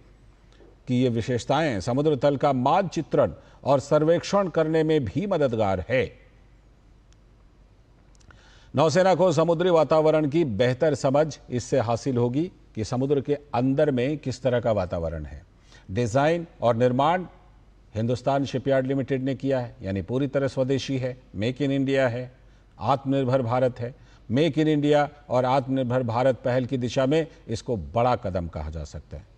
की ये विशेषताएं समुद्र तल का मानचित्रण और सर्वेक्षण करने में भी मददगार है। नौसेना को समुद्री वातावरण की बेहतर समझ इससे हासिल होगी कि समुद्र के अंदर में किस तरह का वातावरण है। डिजाइन और निर्माण हिंदुस्तान शिपयार्ड लिमिटेड ने किया है, यानी पूरी तरह स्वदेशी है, मेक इन इंडिया है, आत्मनिर्भर भारत है। मेक इन इंडिया और आत्मनिर्भर भारत पहल की दिशा में इसको बड़ा कदम कहा जा सकता है।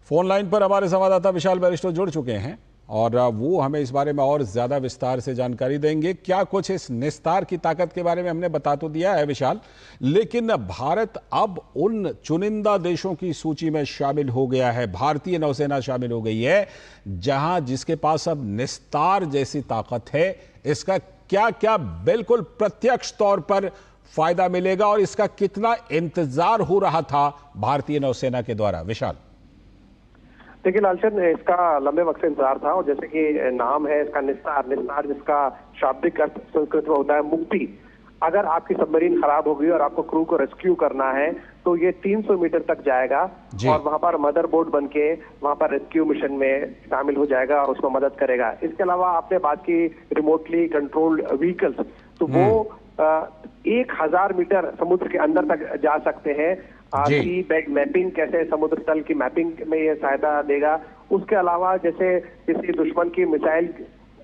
फोन लाइन पर हमारे संवाददाता विशाल बैरिस्टो जुड़ चुके हैं और वो हमें इस बारे में और ज्यादा विस्तार से जानकारी देंगे। क्या कुछ इस निस्तार की ताकत के बारे में हमने बता तो दिया है विशाल, लेकिन भारत अब उन चुनिंदा देशों की सूची में शामिल हो गया है, भारतीय नौसेना शामिल हो गई है जहां जिसके पास अब निस्तार जैसी ताकत है। इसका क्या क्या बिल्कुल प्रत्यक्ष तौर पर फायदा मिलेगा और इसका कितना इंतजार हो रहा था भारतीय नौसेना के द्वारा? विशाल। देखिए लालचंद, इसका लंबे वक्त से इंतजार था और जैसे कि नाम है इसका निस्तार, निस्तार जिसका शाब्दिक अर्थ संस्कृत में होता है मुक्ति। अगर आपकी सबमरीन खराब हो गई और आपको क्रू को रेस्क्यू करना है तो ये 300 मीटर तक जाएगा और वहां पर मदरबोर्ड बन के वहां पर रेस्क्यू मिशन में शामिल हो जाएगा और उसको मदद करेगा। इसके अलावा आपने बात की रिमोटली कंट्रोल्ड व्हीकल्स, तो वो 1000 मीटर समुद्र के अंदर तक जा सकते हैं। सी बेड मैपिंग, कैसे समुद्र तल की मैपिंग में ये सहायता देगा। उसके अलावा जैसे किसी दुश्मन की मिसाइल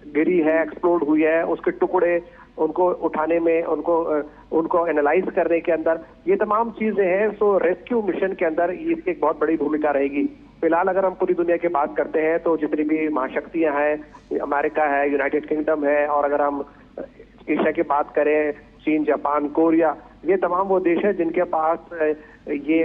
गिरी है, एक्सप्लोड हुई है, उसके टुकड़े उनको उठाने में, उनको एनालाइज करने के अंदर, ये तमाम चीजें हैं। सो रेस्क्यू मिशन के अंदर इसकी एक बहुत बड़ी भूमिका रहेगी। फिलहाल अगर हम पूरी दुनिया की बात करते हैं तो जितनी भी महाशक्तियां हैं, अमेरिका है, यूनाइटेड किंगडम है, और अगर हम एशिया की बात करें, चीन, जापान, कोरिया, ये तमाम वो देश है जिनके पास ये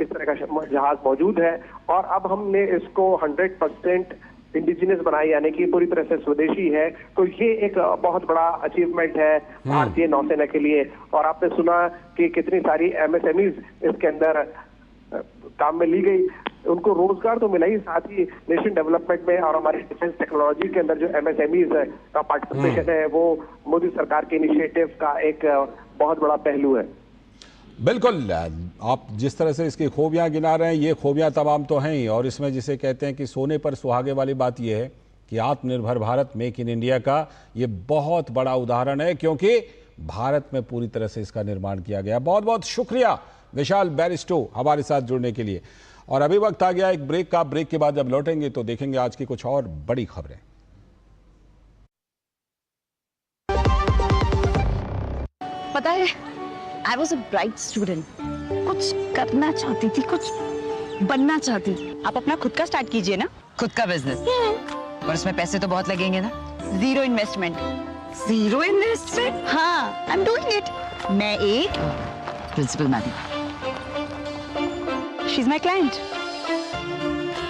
इस तरह का जहाज मौजूद है। और अब हमने इसको 100% इंडिजिनस बनाई, यानी कि पूरी तरह से स्वदेशी है। तो ये एक बहुत बड़ा अचीवमेंट है भारतीय नौसेना के लिए। और आपने सुना कि कितनी सारी MSMEs इसके अंदर काम में ली गई, उनको रोजगार तो मिला ही, साथ ही नेशन डेवलपमेंट में और हमारी डिफेंस टेक्नोलॉजी के अंदर जो MSMEs है का पार्टिसिपेशन है, वो मोदी सरकार के इनिशिएटिव का एक बहुत बड़ा पहलू है। बिल्कुल, आप जिस तरह से इसकी खूबियां गिना रहे हैं, ये खूबियां तमाम तो हैं ही, और इसमें जिसे कहते हैं कि सोने पर सुहागे वाली बात यह है कि आत्मनिर्भर भारत, मेक इन इंडिया का ये बहुत बड़ा उदाहरण है, क्योंकि भारत में पूरी तरह से इसका निर्माण किया गया। बहुत बहुत शुक्रिया विशाल बैरिस्टो हमारे साथ जुड़ने के लिए। और अभी वक्त आ गया एक ब्रेक का। ब्रेक के बाद जब लौटेंगे तो देखेंगे आज की कुछ और बड़ी खबरें। पता है, I was a bright student, कुछ करना चाहती थी, कुछ बनना चाहती थी। आप अपना खुद का स्टार्ट कीजिए ना, खुद का बिजनेस। पर उसमें पैसे तो बहुत लगेंगे ना। Zero investment. Zero investment? हाँ, आई एम डूइंग इट। मैं एक principal madam, she is my client.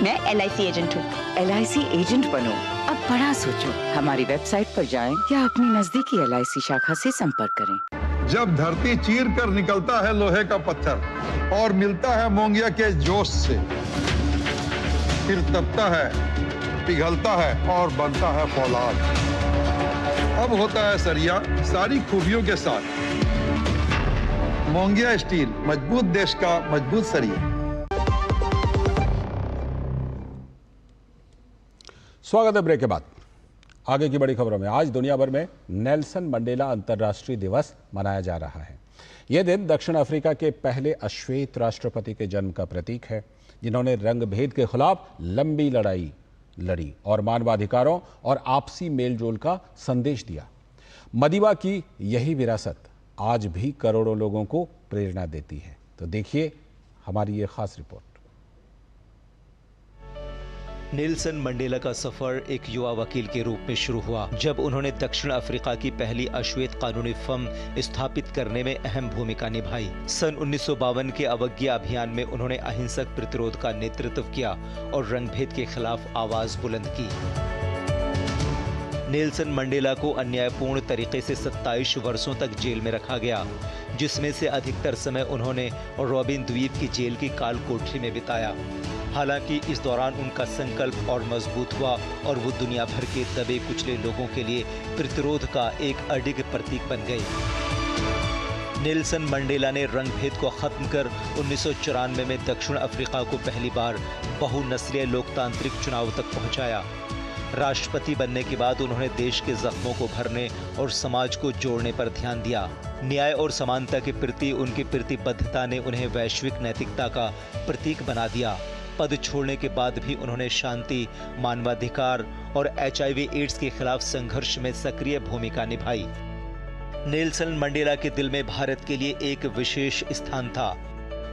मैं LIC एजेंट हूँ। LIC एजेंट बनो, अब बड़ा सोचो। हमारी वेबसाइट पर जाएं या अपनी नजदीकी LIC शाखा से संपर्क करें। जब धरती चीर कर निकलता है लोहे का पत्थर और मिलता है मोंगिया के जोश से, फिर तपता है, पिघलता है और बनता है फौलाद। अब होता है सरिया सारी खूबियों के साथ। मोंगिया स्टील, मजबूत देश का मजबूत सरिया। स्वागत है ब्रेक के बाद। आगे की बड़ी खबरों में, आज दुनिया भर में नेल्सन मंडेला अंतर्राष्ट्रीय दिवस मनाया जा रहा है। यह दिन दक्षिण अफ्रीका के पहले अश्वेत राष्ट्रपति के जन्म का प्रतीक है, जिन्होंने रंग भेद के खिलाफ लंबी लड़ाई लड़ी और मानवाधिकारों और आपसी मेलजोल का संदेश दिया। मदिबा की यही विरासत आज भी करोड़ों लोगों को प्रेरणा देती है। तो देखिए हमारी ये खास रिपोर्ट। नेल्सन मंडेला का सफर एक युवा वकील के रूप में शुरू हुआ जब उन्होंने दक्षिण अफ्रीका की पहली अश्वेत कानूनी फर्म स्थापित करने में अहम भूमिका निभाई। सन 1952 के अवज्ञा अभियान में उन्होंने अहिंसक प्रतिरोध का नेतृत्व किया और रंगभेद के खिलाफ आवाज बुलंद की। नेल्सन मंडेला को अन्यायपूर्ण तरीके से 27 वर्षों तक जेल में रखा गया, जिसमें से अधिकतर समय उन्होंने रॉबिन द्वीप की जेल की काल कोठरी में बिताया। हालांकि इस दौरान उनका संकल्प और मजबूत हुआ और वो दुनिया भर के दबे कुचले लोगों के लिए प्रतिरोध का एक अडिग प्रतीक बन गए। नेल्सन मंडेला ने रंगभेद को खत्म कर 1994 में दक्षिण अफ्रीका को पहली बार बहुनस्लीय लोकतांत्रिक चुनाव तक पहुंचाया। राष्ट्रपति बनने के बाद उन्होंने देश के जख्मों को भरने और समाज को जोड़ने पर ध्यान दिया। न्याय और समानता के प्रति उनकी प्रतिबद्धता ने उन्हें वैश्विक नैतिकता का प्रतीक बना दिया। पद छोड़ने के बाद भी उन्होंने शांति, मानवाधिकार और HIV/AIDS के खिलाफ संघर्ष में सक्रिय भूमिका निभाई। नेल्सन मंडेला के दिल में भारत के लिए एक विशेष स्थान था।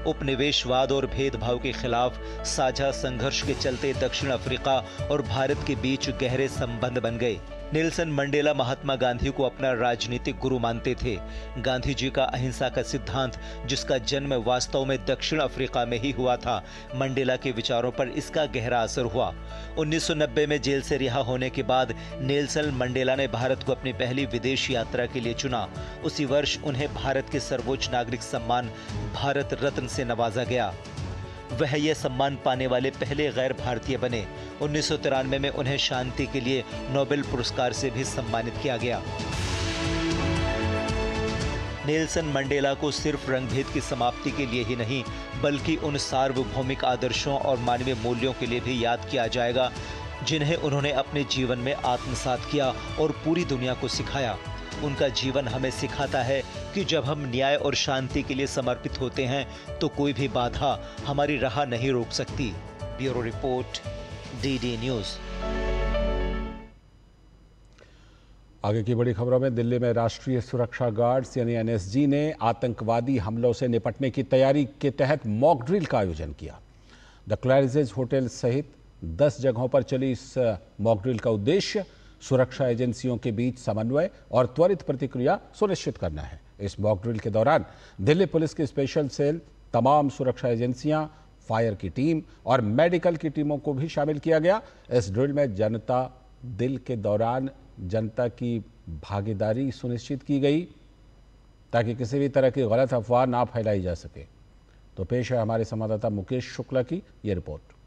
उपनिवेशवाद और भेदभाव के खिलाफ साझा संघर्ष के चलते दक्षिण अफ्रीका और भारत के बीच गहरे संबंध बन गए। नेल्सन मंडेला महात्मा गांधी को अपना राजनीतिक गुरु मानते थे। गांधी जी का अहिंसा का सिद्धांत, जिसका जन्म वास्तव में दक्षिण अफ्रीका में ही हुआ था, मंडेला के विचारों पर इसका गहरा असर हुआ। 1990 में जेल से रिहा होने के बाद नेल्सन मंडेला ने भारत को अपनी पहली विदेश यात्रा के लिए चुना। उसी वर्ष उन्हें भारत के सर्वोच्च नागरिक सम्मान भारत रत्न से नवाजा गया। वह यह सम्मान पाने वाले पहले गैर भारतीय बने। 1993 में उन्हें शांति के लिए नोबेल पुरस्कार से भी सम्मानित किया गया। नेल्सन मंडेला को सिर्फ रंगभेद की समाप्ति के लिए ही नहीं, बल्कि उन सार्वभौमिक आदर्शों और मानवीय मूल्यों के लिए भी याद किया जाएगा जिन्हें उन्होंने अपने जीवन में आत्मसात किया और पूरी दुनिया को सिखाया। उनका जीवन हमें सिखाता है कि जब हम न्याय और शांति के लिए समर्पित होते हैं तो कोई भी बाधा हमारी राह नहीं रोक सकती। Bureau report, DD news. आगे की बड़ी खबरों में, दिल्ली में राष्ट्रीय सुरक्षा गार्ड्स यानी NSG ने आतंकवादी हमलों से निपटने की तैयारी के तहत मॉक ड्रिल का आयोजन किया। द क्लैरिजेज होटल सहित 10 जगहों पर चली इस मॉक ड्रिल का उद्देश्य सुरक्षा एजेंसियों के बीच समन्वय और त्वरित प्रतिक्रिया सुनिश्चित करना है। इस मॉक ड्रिल के दौरान दिल्ली पुलिस की स्पेशल सेल, तमाम सुरक्षा एजेंसियां, फायर की टीम और मेडिकल की टीमों को भी शामिल किया गया। इस ड्रिल में जनता दिल के दौरान जनता की भागीदारी सुनिश्चित की गई ताकि किसी भी तरह की गलत अफवाह ना फैलाई जा सके। तो पेश है हमारे संवाददाता मुकेश शुक्ला की ये रिपोर्ट।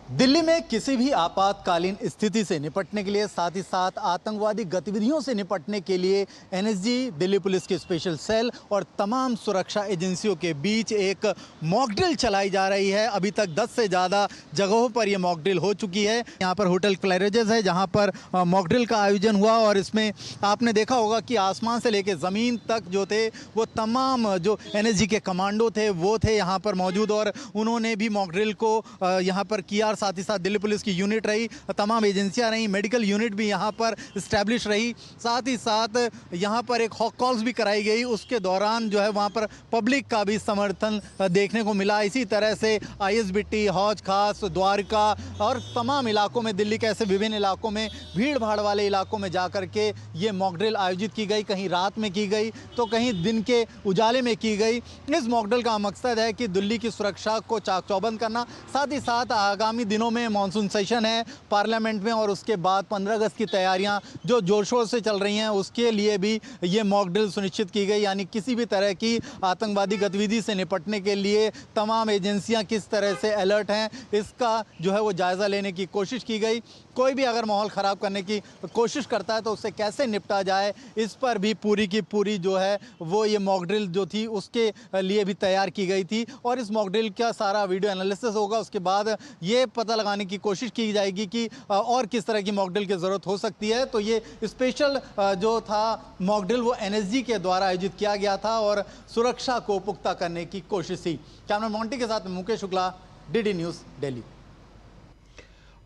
दिल्ली में किसी भी आपातकालीन स्थिति से निपटने के लिए, साथ ही साथ आतंकवादी गतिविधियों से निपटने के लिए NSG, दिल्ली पुलिस की स्पेशल सेल और तमाम सुरक्षा एजेंसियों के बीच एक मॉक ड्रिल चलाई जा रही है। अभी तक 10 से ज़्यादा जगहों पर यह मॉक ड्रिल हो चुकी है। यहाँ पर होटल क्लैरिजेस है जहाँ पर मॉक ड्रिल का आयोजन हुआ और इसमें आपने देखा होगा कि आसमान से लेकर ज़मीन तक जो थे वो तमाम जो NSG के कमांडो थे वो थे यहाँ पर मौजूद और उन्होंने भी मॉक ड्रिल को यहाँ पर किया। साथ ही साथ दिल्ली पुलिस की यूनिट रही, तमाम एजेंसियां रही, मेडिकल यूनिट भी यहां पर स्टैब्लिश रही। साथ ही साथ यहां पर एक हॉक कॉल्स भी कराई गई। उसके दौरान जो है वहां पर पब्लिक का भी समर्थन देखने को मिला। इसी तरह से ISBT, हौज खास, द्वारका और तमाम इलाकों में, दिल्ली के ऐसे विभिन्न इलाकों में, भीड़ भाड़ वाले इलाकों में जाकर के ये मॉक ड्रिल आयोजित की गई। कहीं रात में की गई तो कहीं दिन के उजाले में की गई। इस मॉक ड्रिल का मकसद है कि दिल्ली की सुरक्षा को चाक चौबंद करना। साथ ही साथ आगामी दिनों में मॉनसून सेशन है पार्लियामेंट में और उसके बाद 15 अगस्त की तैयारियां जो जोर शोर से चल रही हैं, उसके लिए भी ये मॉक ड्रिल सुनिश्चित की गई। यानी किसी भी तरह की आतंकवादी गतिविधि से निपटने के लिए तमाम एजेंसियां किस तरह से अलर्ट हैं, इसका जो है वो जायज़ा लेने की कोशिश की गई। कोई भी अगर माहौल ख़राब करने की कोशिश करता है तो उससे कैसे निपटा जाए, इस पर भी पूरी की पूरी जो है वो ये मॉक ड्रिल जो थी उसके लिए भी तैयार की गई थी। और इस मॉक ड्रिल का सारा वीडियो एनालिसिस होगा। उसके बाद ये पता लगाने की कोशिश की जाएगी कि और किस तरह की मॉक ड्रिल की ज़रूरत हो सकती है। तो ये स्पेशल जो था मॉक ड्रिल वो NSG के द्वारा आयोजित किया गया था और सुरक्षा को पुख्ता करने की कोशिश थी। कैमरा मॉन्टी के साथ मुकेश शुक्ला, DD न्यूज़, दिल्ली।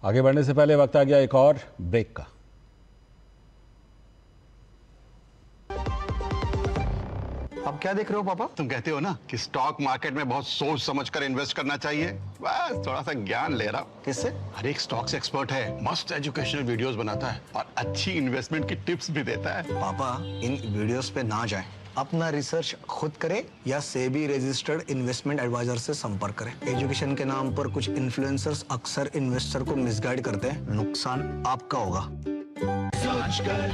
आगे बढ़ने से पहले वक्त आ गया एक और ब्रेक का। अब क्या देख रहे हो पापा? तुम कहते हो ना कि स्टॉक मार्केट में बहुत सोच समझकर इन्वेस्ट करना चाहिए, बस थोड़ा सा ज्ञान ले रहा हूँ। किससे? हर एक स्टॉक्स एक्सपर्ट है, मस्त एजुकेशनल वीडियोस बनाता है और अच्छी इन्वेस्टमेंट की टिप्स भी देता है। पापा इन वीडियोस पे ना जाएं, अपना रिसर्च खुद करें या सेबी रजिस्टर्ड इन्वेस्टमेंट एडवाइजर से संपर्क करें। एजुकेशन के नाम पर कुछ इन्फ्लुएंसर्स अक्सर इन्वेस्टर को मिसगाइड करते हैं, नुकसान आपका होगा। सोच कर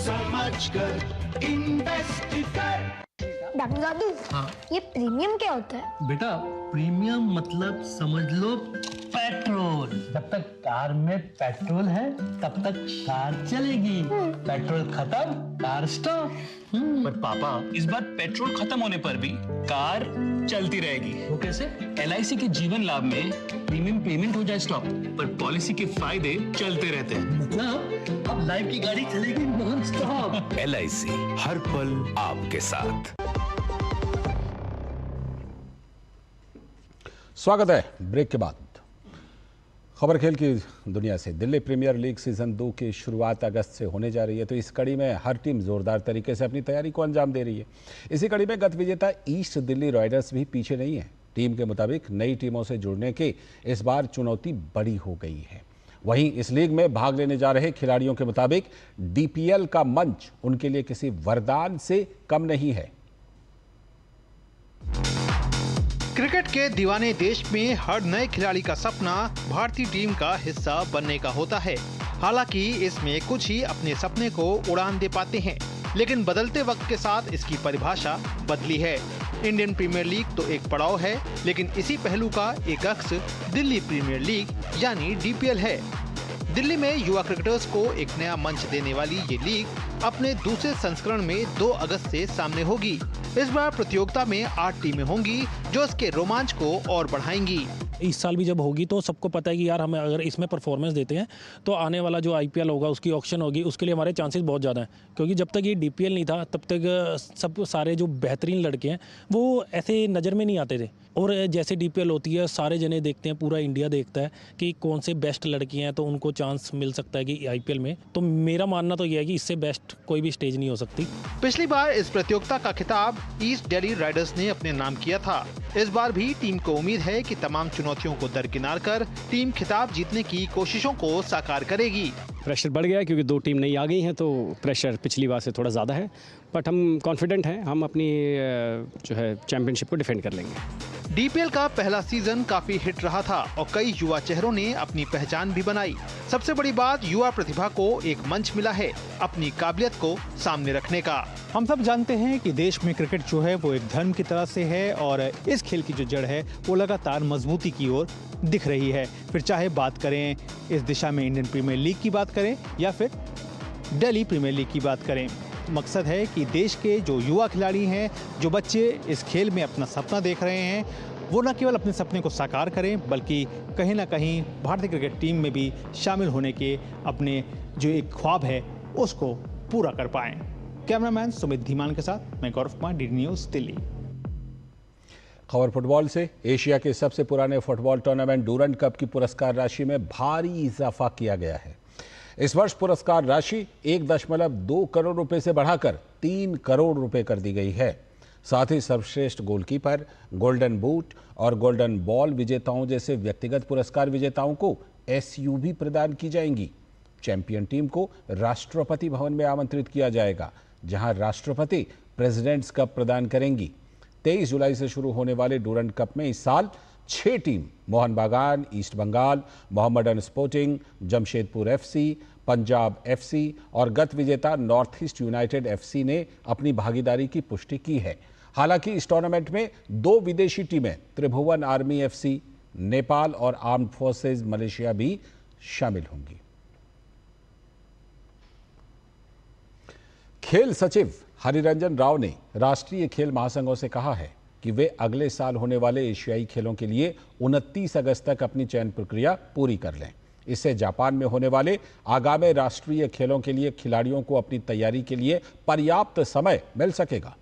समझ कर इन्वेस्ट कर। डॉक्टर दादू, ये प्रीमियम क्या होता है? बेटा प्रीमियम मतलब समझ लो पेट्रोल। जब तक कार में पेट्रोल है तब तक कार चलेगी, पेट्रोल खत्म कार स्टॉप। पर पापा इस बार पेट्रोल खत्म होने पर भी कार चलती रहेगी। वो कैसे? LIC के जीवन लाभ में प्रीमियम पेमेंट हो जाए स्टॉप, पर पॉलिसी के फायदे चलते रहते हैं। मतलब अब लाइफ की गाड़ी चलेगी नॉन स्टॉप। LIC हर पल आपके साथ। स्वागत है ब्रेक के बाद। खबर खेल की दुनिया से। दिल्ली प्रीमियर लीग सीजन 2 की शुरुआत अगस्त से होने जा रही है, तो इस कड़ी में हर टीम जोरदार तरीके से अपनी तैयारी को अंजाम दे रही है। इसी कड़ी में गत विजेता ईस्ट दिल्ली रॉयल्स भी पीछे नहीं है। टीम के मुताबिक नई टीमों से जुड़ने की इस बार चुनौती बड़ी हो गई है। वहीं इस लीग में भाग लेने जा रहे खिलाड़ियों के मुताबिक DPL का मंच उनके लिए किसी वरदान से कम नहीं है। क्रिकेट के दीवाने देश में हर नए खिलाड़ी का सपना भारतीय टीम का हिस्सा बनने का होता है। हालांकि इसमें कुछ ही अपने सपने को उड़ान दे पाते हैं, लेकिन बदलते वक्त के साथ इसकी परिभाषा बदली है। इंडियन प्रीमियर लीग तो एक पड़ाव है, लेकिन इसी पहलू का एक अक्स दिल्ली प्रीमियर लीग यानी DPL है। दिल्ली में युवा क्रिकेटर्स को एक नया मंच देने वाली ये लीग अपने दूसरे संस्करण में 2 अगस्त से सामने होगी। इस बार प्रतियोगिता में 8 टीमें होंगी जो इसके रोमांच को और बढ़ाएंगी। इस साल भी जब होगी तो सबको पता है कि यार हमें अगर इसमें परफॉर्मेंस देते हैं तो आने वाला जो IPL होगा उसकी ऑक्शन होगी, उसके लिए हमारे चांसेस बहुत ज़्यादा हैं। क्योंकि जब तक ये DPL नहीं था तब तक सब सारे जो बेहतरीन लड़के हैं वो ऐसे नज़र में नहीं आते थे। और जैसे DPL होती है सारे जने देखते हैं, पूरा इंडिया देखता है कि कौन से बेस्ट लड़के हैं, तो उनको चांस मिल सकता है कि IPL में। तो मेरा मानना तो यह है कि इससे बेस्ट कोई भी स्टेज नहीं हो सकती। पिछली बार इस प्रतियोगिता का खिताब ईस्ट दिल्ली राइडर्स ने अपने नाम किया था। इस बार भी टीम को उम्मीद है कि तमाम चुनौतियों को दरकिनार कर टीम खिताब जीतने की कोशिशों को साकार करेगी। प्रेशर बढ़ गया क्योंकि 2 टीम नई आ गई हैं, तो प्रेशर पिछली बार से थोड़ा ज़्यादा है, बट हम कॉन्फिडेंट हैं, हम अपनी जो है चैंपियनशिप को डिफेंड कर लेंगे। DPL का पहला सीजन काफी हिट रहा था और कई युवा चेहरों ने अपनी पहचान भी बनाई। सबसे बड़ी बात, युवा प्रतिभा को एक मंच मिला है अपनी काबिलियत को सामने रखने का। हम सब जानते हैं कि देश में क्रिकेट जो है वो एक धर्म की तरह से है और इस खेल की जो जड़ है वो लगातार मजबूती की ओर दिख रही है। फिर चाहे बात करें इस दिशा में इंडियन प्रीमियर लीग की बात करें या फिर दिल्ली प्रीमियर लीग की बात करें, मकसद है कि देश के जो युवा खिलाड़ी हैं, जो बच्चे इस खेल में अपना सपना देख रहे हैं, वो न केवल अपने सपने को साकार करें बल्कि कहीं ना कहीं भारतीय क्रिकेट टीम में भी शामिल होने के अपने जो एक ख्वाब है उसको पूरा कर पाएं। कैमरामैन सुमित धीमान के साथ मैं गौरव कुमार, DD न्यूज़ दिल्ली। खबर फुटबॉल से। एशिया के सबसे पुराने फुटबॉल टूर्नामेंट डूरंड कप की पुरस्कार राशि में भारी इजाफा किया गया है। इस वर्ष पुरस्कार राशि 1.2 करोड़ रुपए से बढ़ाकर 3 करोड़ रुपए कर दी गई है। साथ ही सर्वश्रेष्ठ गोलकीपर, गोल्डन बूट और गोल्डन बॉल विजेताओं जैसे व्यक्तिगत पुरस्कार विजेताओं को SUV प्रदान की जाएंगी। चैंपियन टीम को राष्ट्रपति भवन में आमंत्रित किया जाएगा, जहां राष्ट्रपति प्रेसिडेंट्स कप प्रदान करेंगी। 23 जुलाई से शुरू होने वाले डूरंड कप में इस साल 6 team Mohun Bagan, East Bengal, Mohammedan Sporting, Jamshedpur FC, Punjab FC और गत विजेता नॉर्थ ईस्ट यूनाइटेड FC ने अपनी भागीदारी की पुष्टि की है। हालांकि इस टूर्नामेंट में 2 विदेशी टीमें त्रिभुवन आर्मी FC, नेपाल और आर्म्ड फोर्सेज मलेशिया भी शामिल होंगी। खेल सचिव हरिरंजन राव ने राष्ट्रीय खेल महासंघों से कहा है कि वे अगले साल होने वाले एशियाई खेलों के लिए 29 अगस्त तक अपनी चयन प्रक्रिया पूरी कर लें। इससे जापान में होने वाले आगामी राष्ट्रीय खेलों के लिए खिलाड़ियों को अपनी तैयारी के लिए पर्याप्त समय मिल सकेगा।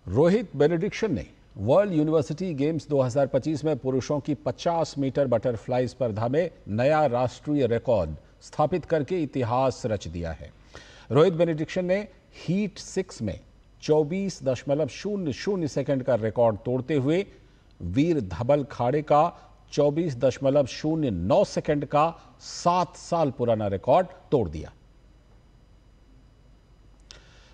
रोहित बेनेडिक्शन ने वर्ल्ड यूनिवर्सिटी गेम्स 2025 में पुरुषों की 50 मीटर बटरफ्लाई स्पर्धा में नया राष्ट्रीय रिकॉर्ड स्थापित करके इतिहास रच दिया है। रोहित बेनेडिक्शन ने हीट 6 में 24.00 सेकंड का रिकॉर्ड तोड़ते हुए वीर धबल खाड़े का 24.09 सेकंड का 7 साल पुराना रिकॉर्ड तोड़ दिया।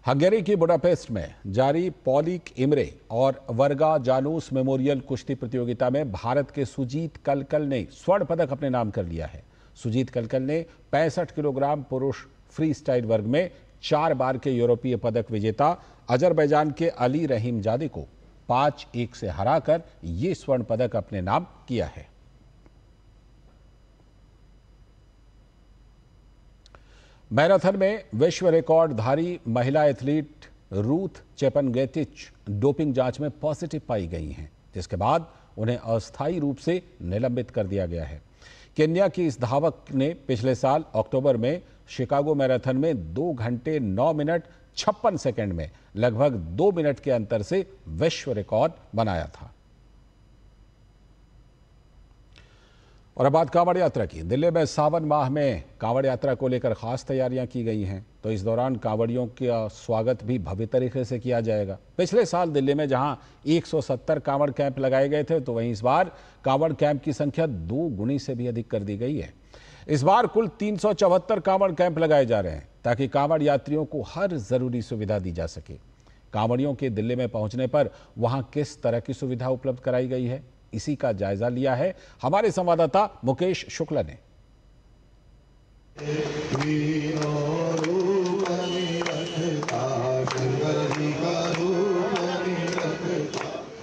हंगेरी की बुडापेस्ट में जारी पॉलिक इमरे और वर्गा जानूस मेमोरियल कुश्ती प्रतियोगिता में भारत के सुजीत कलकल ने स्वर्ण पदक अपने नाम कर लिया है। सुजीत कलकल ने 65 किलोग्राम पुरुष फ्री स्टाइल वर्ग में 4 बार के यूरोपीय पदक विजेता अजरबैजान के अली रहीम जादे को 5-1 से हराकर ये स्वर्ण पदक अपने नाम किया है। मैराथन में विश्व रिकॉर्डधारी महिला एथलीट रूथ चेपनगेटिच डोपिंग जांच में पॉजिटिव पाई गई हैं, जिसके बाद उन्हें अस्थायी रूप से निलंबित कर दिया गया है। केन्या की इस धावक ने पिछले साल अक्टूबर में शिकागो मैराथन में 2 घंटे 9 मिनट 56 सेकंड में लगभग 2 मिनट के अंतर से विश्व रिकॉर्ड बनाया था। और अब बात कांवड़ यात्रा की। दिल्ली में सावन माह में कांवड़ यात्रा को लेकर खास तैयारियां की गई हैं, तो इस दौरान कांवड़ियों का स्वागत भी भव्य तरीके से किया जाएगा। पिछले साल दिल्ली में जहां 170 कांवड़ कैंप लगाए गए थे, तो वहीं इस बार कांवड़ कैंप की संख्या 2 गुनी से भी अधिक कर दी गई है। इस बार कुल 374 कांवड़ कैंप लगाए जा रहे हैं, ताकि कांवड़ यात्रियों को हर जरूरी सुविधा दी जा सके। कांवड़ियों के दिल्ली में पहुंचने पर वहां किस तरह की सुविधा उपलब्ध कराई गई है, इसी का जायजा लिया है हमारे संवाददाता मुकेश शुक्ला ने।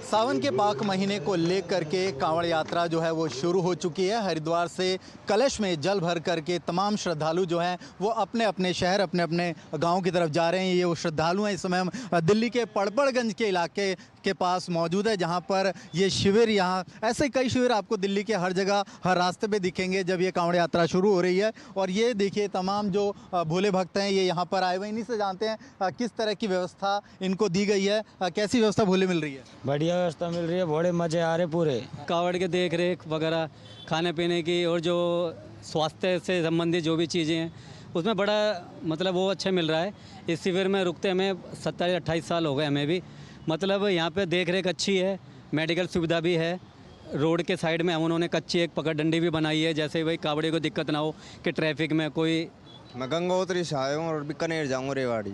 सावन के पाक महीने को लेकर के कांवड़ यात्रा जो है वो शुरू हो चुकी है। हरिद्वार से कलश में जल भर करके तमाम श्रद्धालु जो हैं वो अपने अपने शहर अपने अपने गांव की तरफ जा रहे हैं। ये वो श्रद्धालु हैं। इस समय हम दिल्ली के पड़पड़गंज के इलाके के पास मौजूद है, जहां पर ये शिविर, यहाँ ऐसे कई शिविर आपको दिल्ली के हर जगह हर रास्ते पे दिखेंगे जब ये कांवड़ यात्रा शुरू हो रही है। और ये देखिए तमाम जो भोले भक्त हैं ये यहाँ पर आए हुए। इन्हीं से जानते हैं किस तरह की व्यवस्था इनको दी गई है, कैसी व्यवस्था भोले मिल रही है। बढ़िया व्यवस्था मिल रही है, बड़े मजे आ रहे पूरे। कांवड़ के देख रेख वगैरह, खाने पीने की और जो स्वास्थ्य से संबंधित जो भी चीज़ें हैं उसमें बड़ा मतलब वो अच्छा मिल रहा है। इस शिविर में रुकते हमें 27-28 साल हो गए हमें भी। मतलब यहाँ पे देख रेख अच्छी है, मेडिकल सुविधा भी है। रोड के साइड में हम उन्होंने कच्ची एक पकड़डंडी भी बनाई है, जैसे भाई कावड़े को दिक्कत ना हो कि ट्रैफिक में कोई। मैं गंगोत्री से आया हूँ और बीकानेर जाऊँगा रेवाड़ी।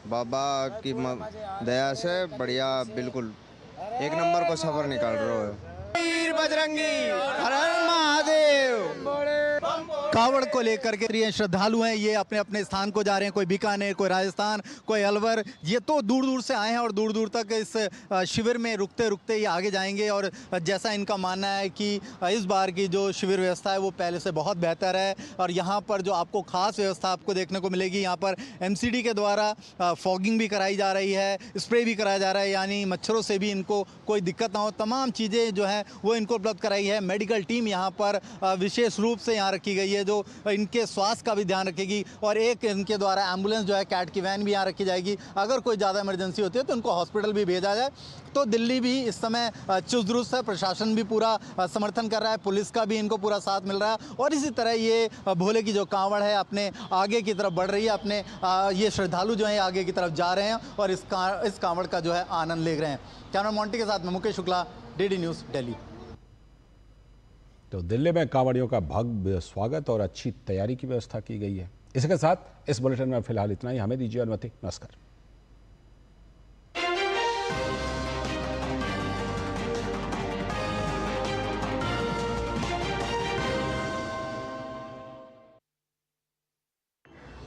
बाबा की दया से बढ़िया बिल्कुल एक नंबर को सफर निकाल रहे हो। बजरंगी हर हर महादेव। कावड़ को लेकर के श्रद्धालु हैं, ये अपने अपने स्थान को जा रहे हैं। कोई बीकानेर, कोई राजस्थान, कोई अलवर, ये तो दूर दूर से आए हैं और दूर दूर तक इस शिविर में रुकते रुकते ये आगे जाएंगे। और जैसा इनका मानना है कि इस बार की जो शिविर व्यवस्था है वो पहले से बहुत बेहतर है। और यहाँ पर जो आपको खास व्यवस्था आपको देखने को मिलेगी, यहाँ पर MCD के द्वारा फॉगिंग भी कराई जा रही है, स्प्रे भी कराया जा रहा है, यानी मच्छरों से भी इनको कोई दिक्कत ना हो। तमाम चीज़ें जो हैं वो इनको उपलब्ध कराई है। मेडिकल टीम यहाँ पर विशेष रूप से यहाँ रखी गई है जो इनके स्वास्थ्य का भी ध्यान रखेगी। और एक इनके द्वारा एम्बुलेंस जो है, कैट की वैन भी यहाँ रखी जाएगी। अगर कोई ज़्यादा इमरजेंसी होती है तो उनको हॉस्पिटल भी भेजा जाए। तो दिल्ली भी इस समय चुस्त दुरुस्त है, प्रशासन भी पूरा समर्थन कर रहा है, पुलिस का भी इनको पूरा साथ मिल रहा है। और इसी तरह ये भोले की जो कांवड़ है अपने आगे की तरफ बढ़ रही है। अपने ये श्रद्धालु जो हैं आगे की तरफ जा रहे हैं और इस कांवड़ का जो है आनंद ले रहे हैं। कैमरा मॉन्टी के साथ में मुकेश शुक्ला, DD न्यूज़, दिल्ली। तो दिल्ली में कांवड़ियों का भव्य स्वागत और अच्छी तैयारी की व्यवस्था की गई है। इसके साथ इस बुलेटिन में फिलहाल इतना ही। हमें दीजिए अनुमति। नमस्कार।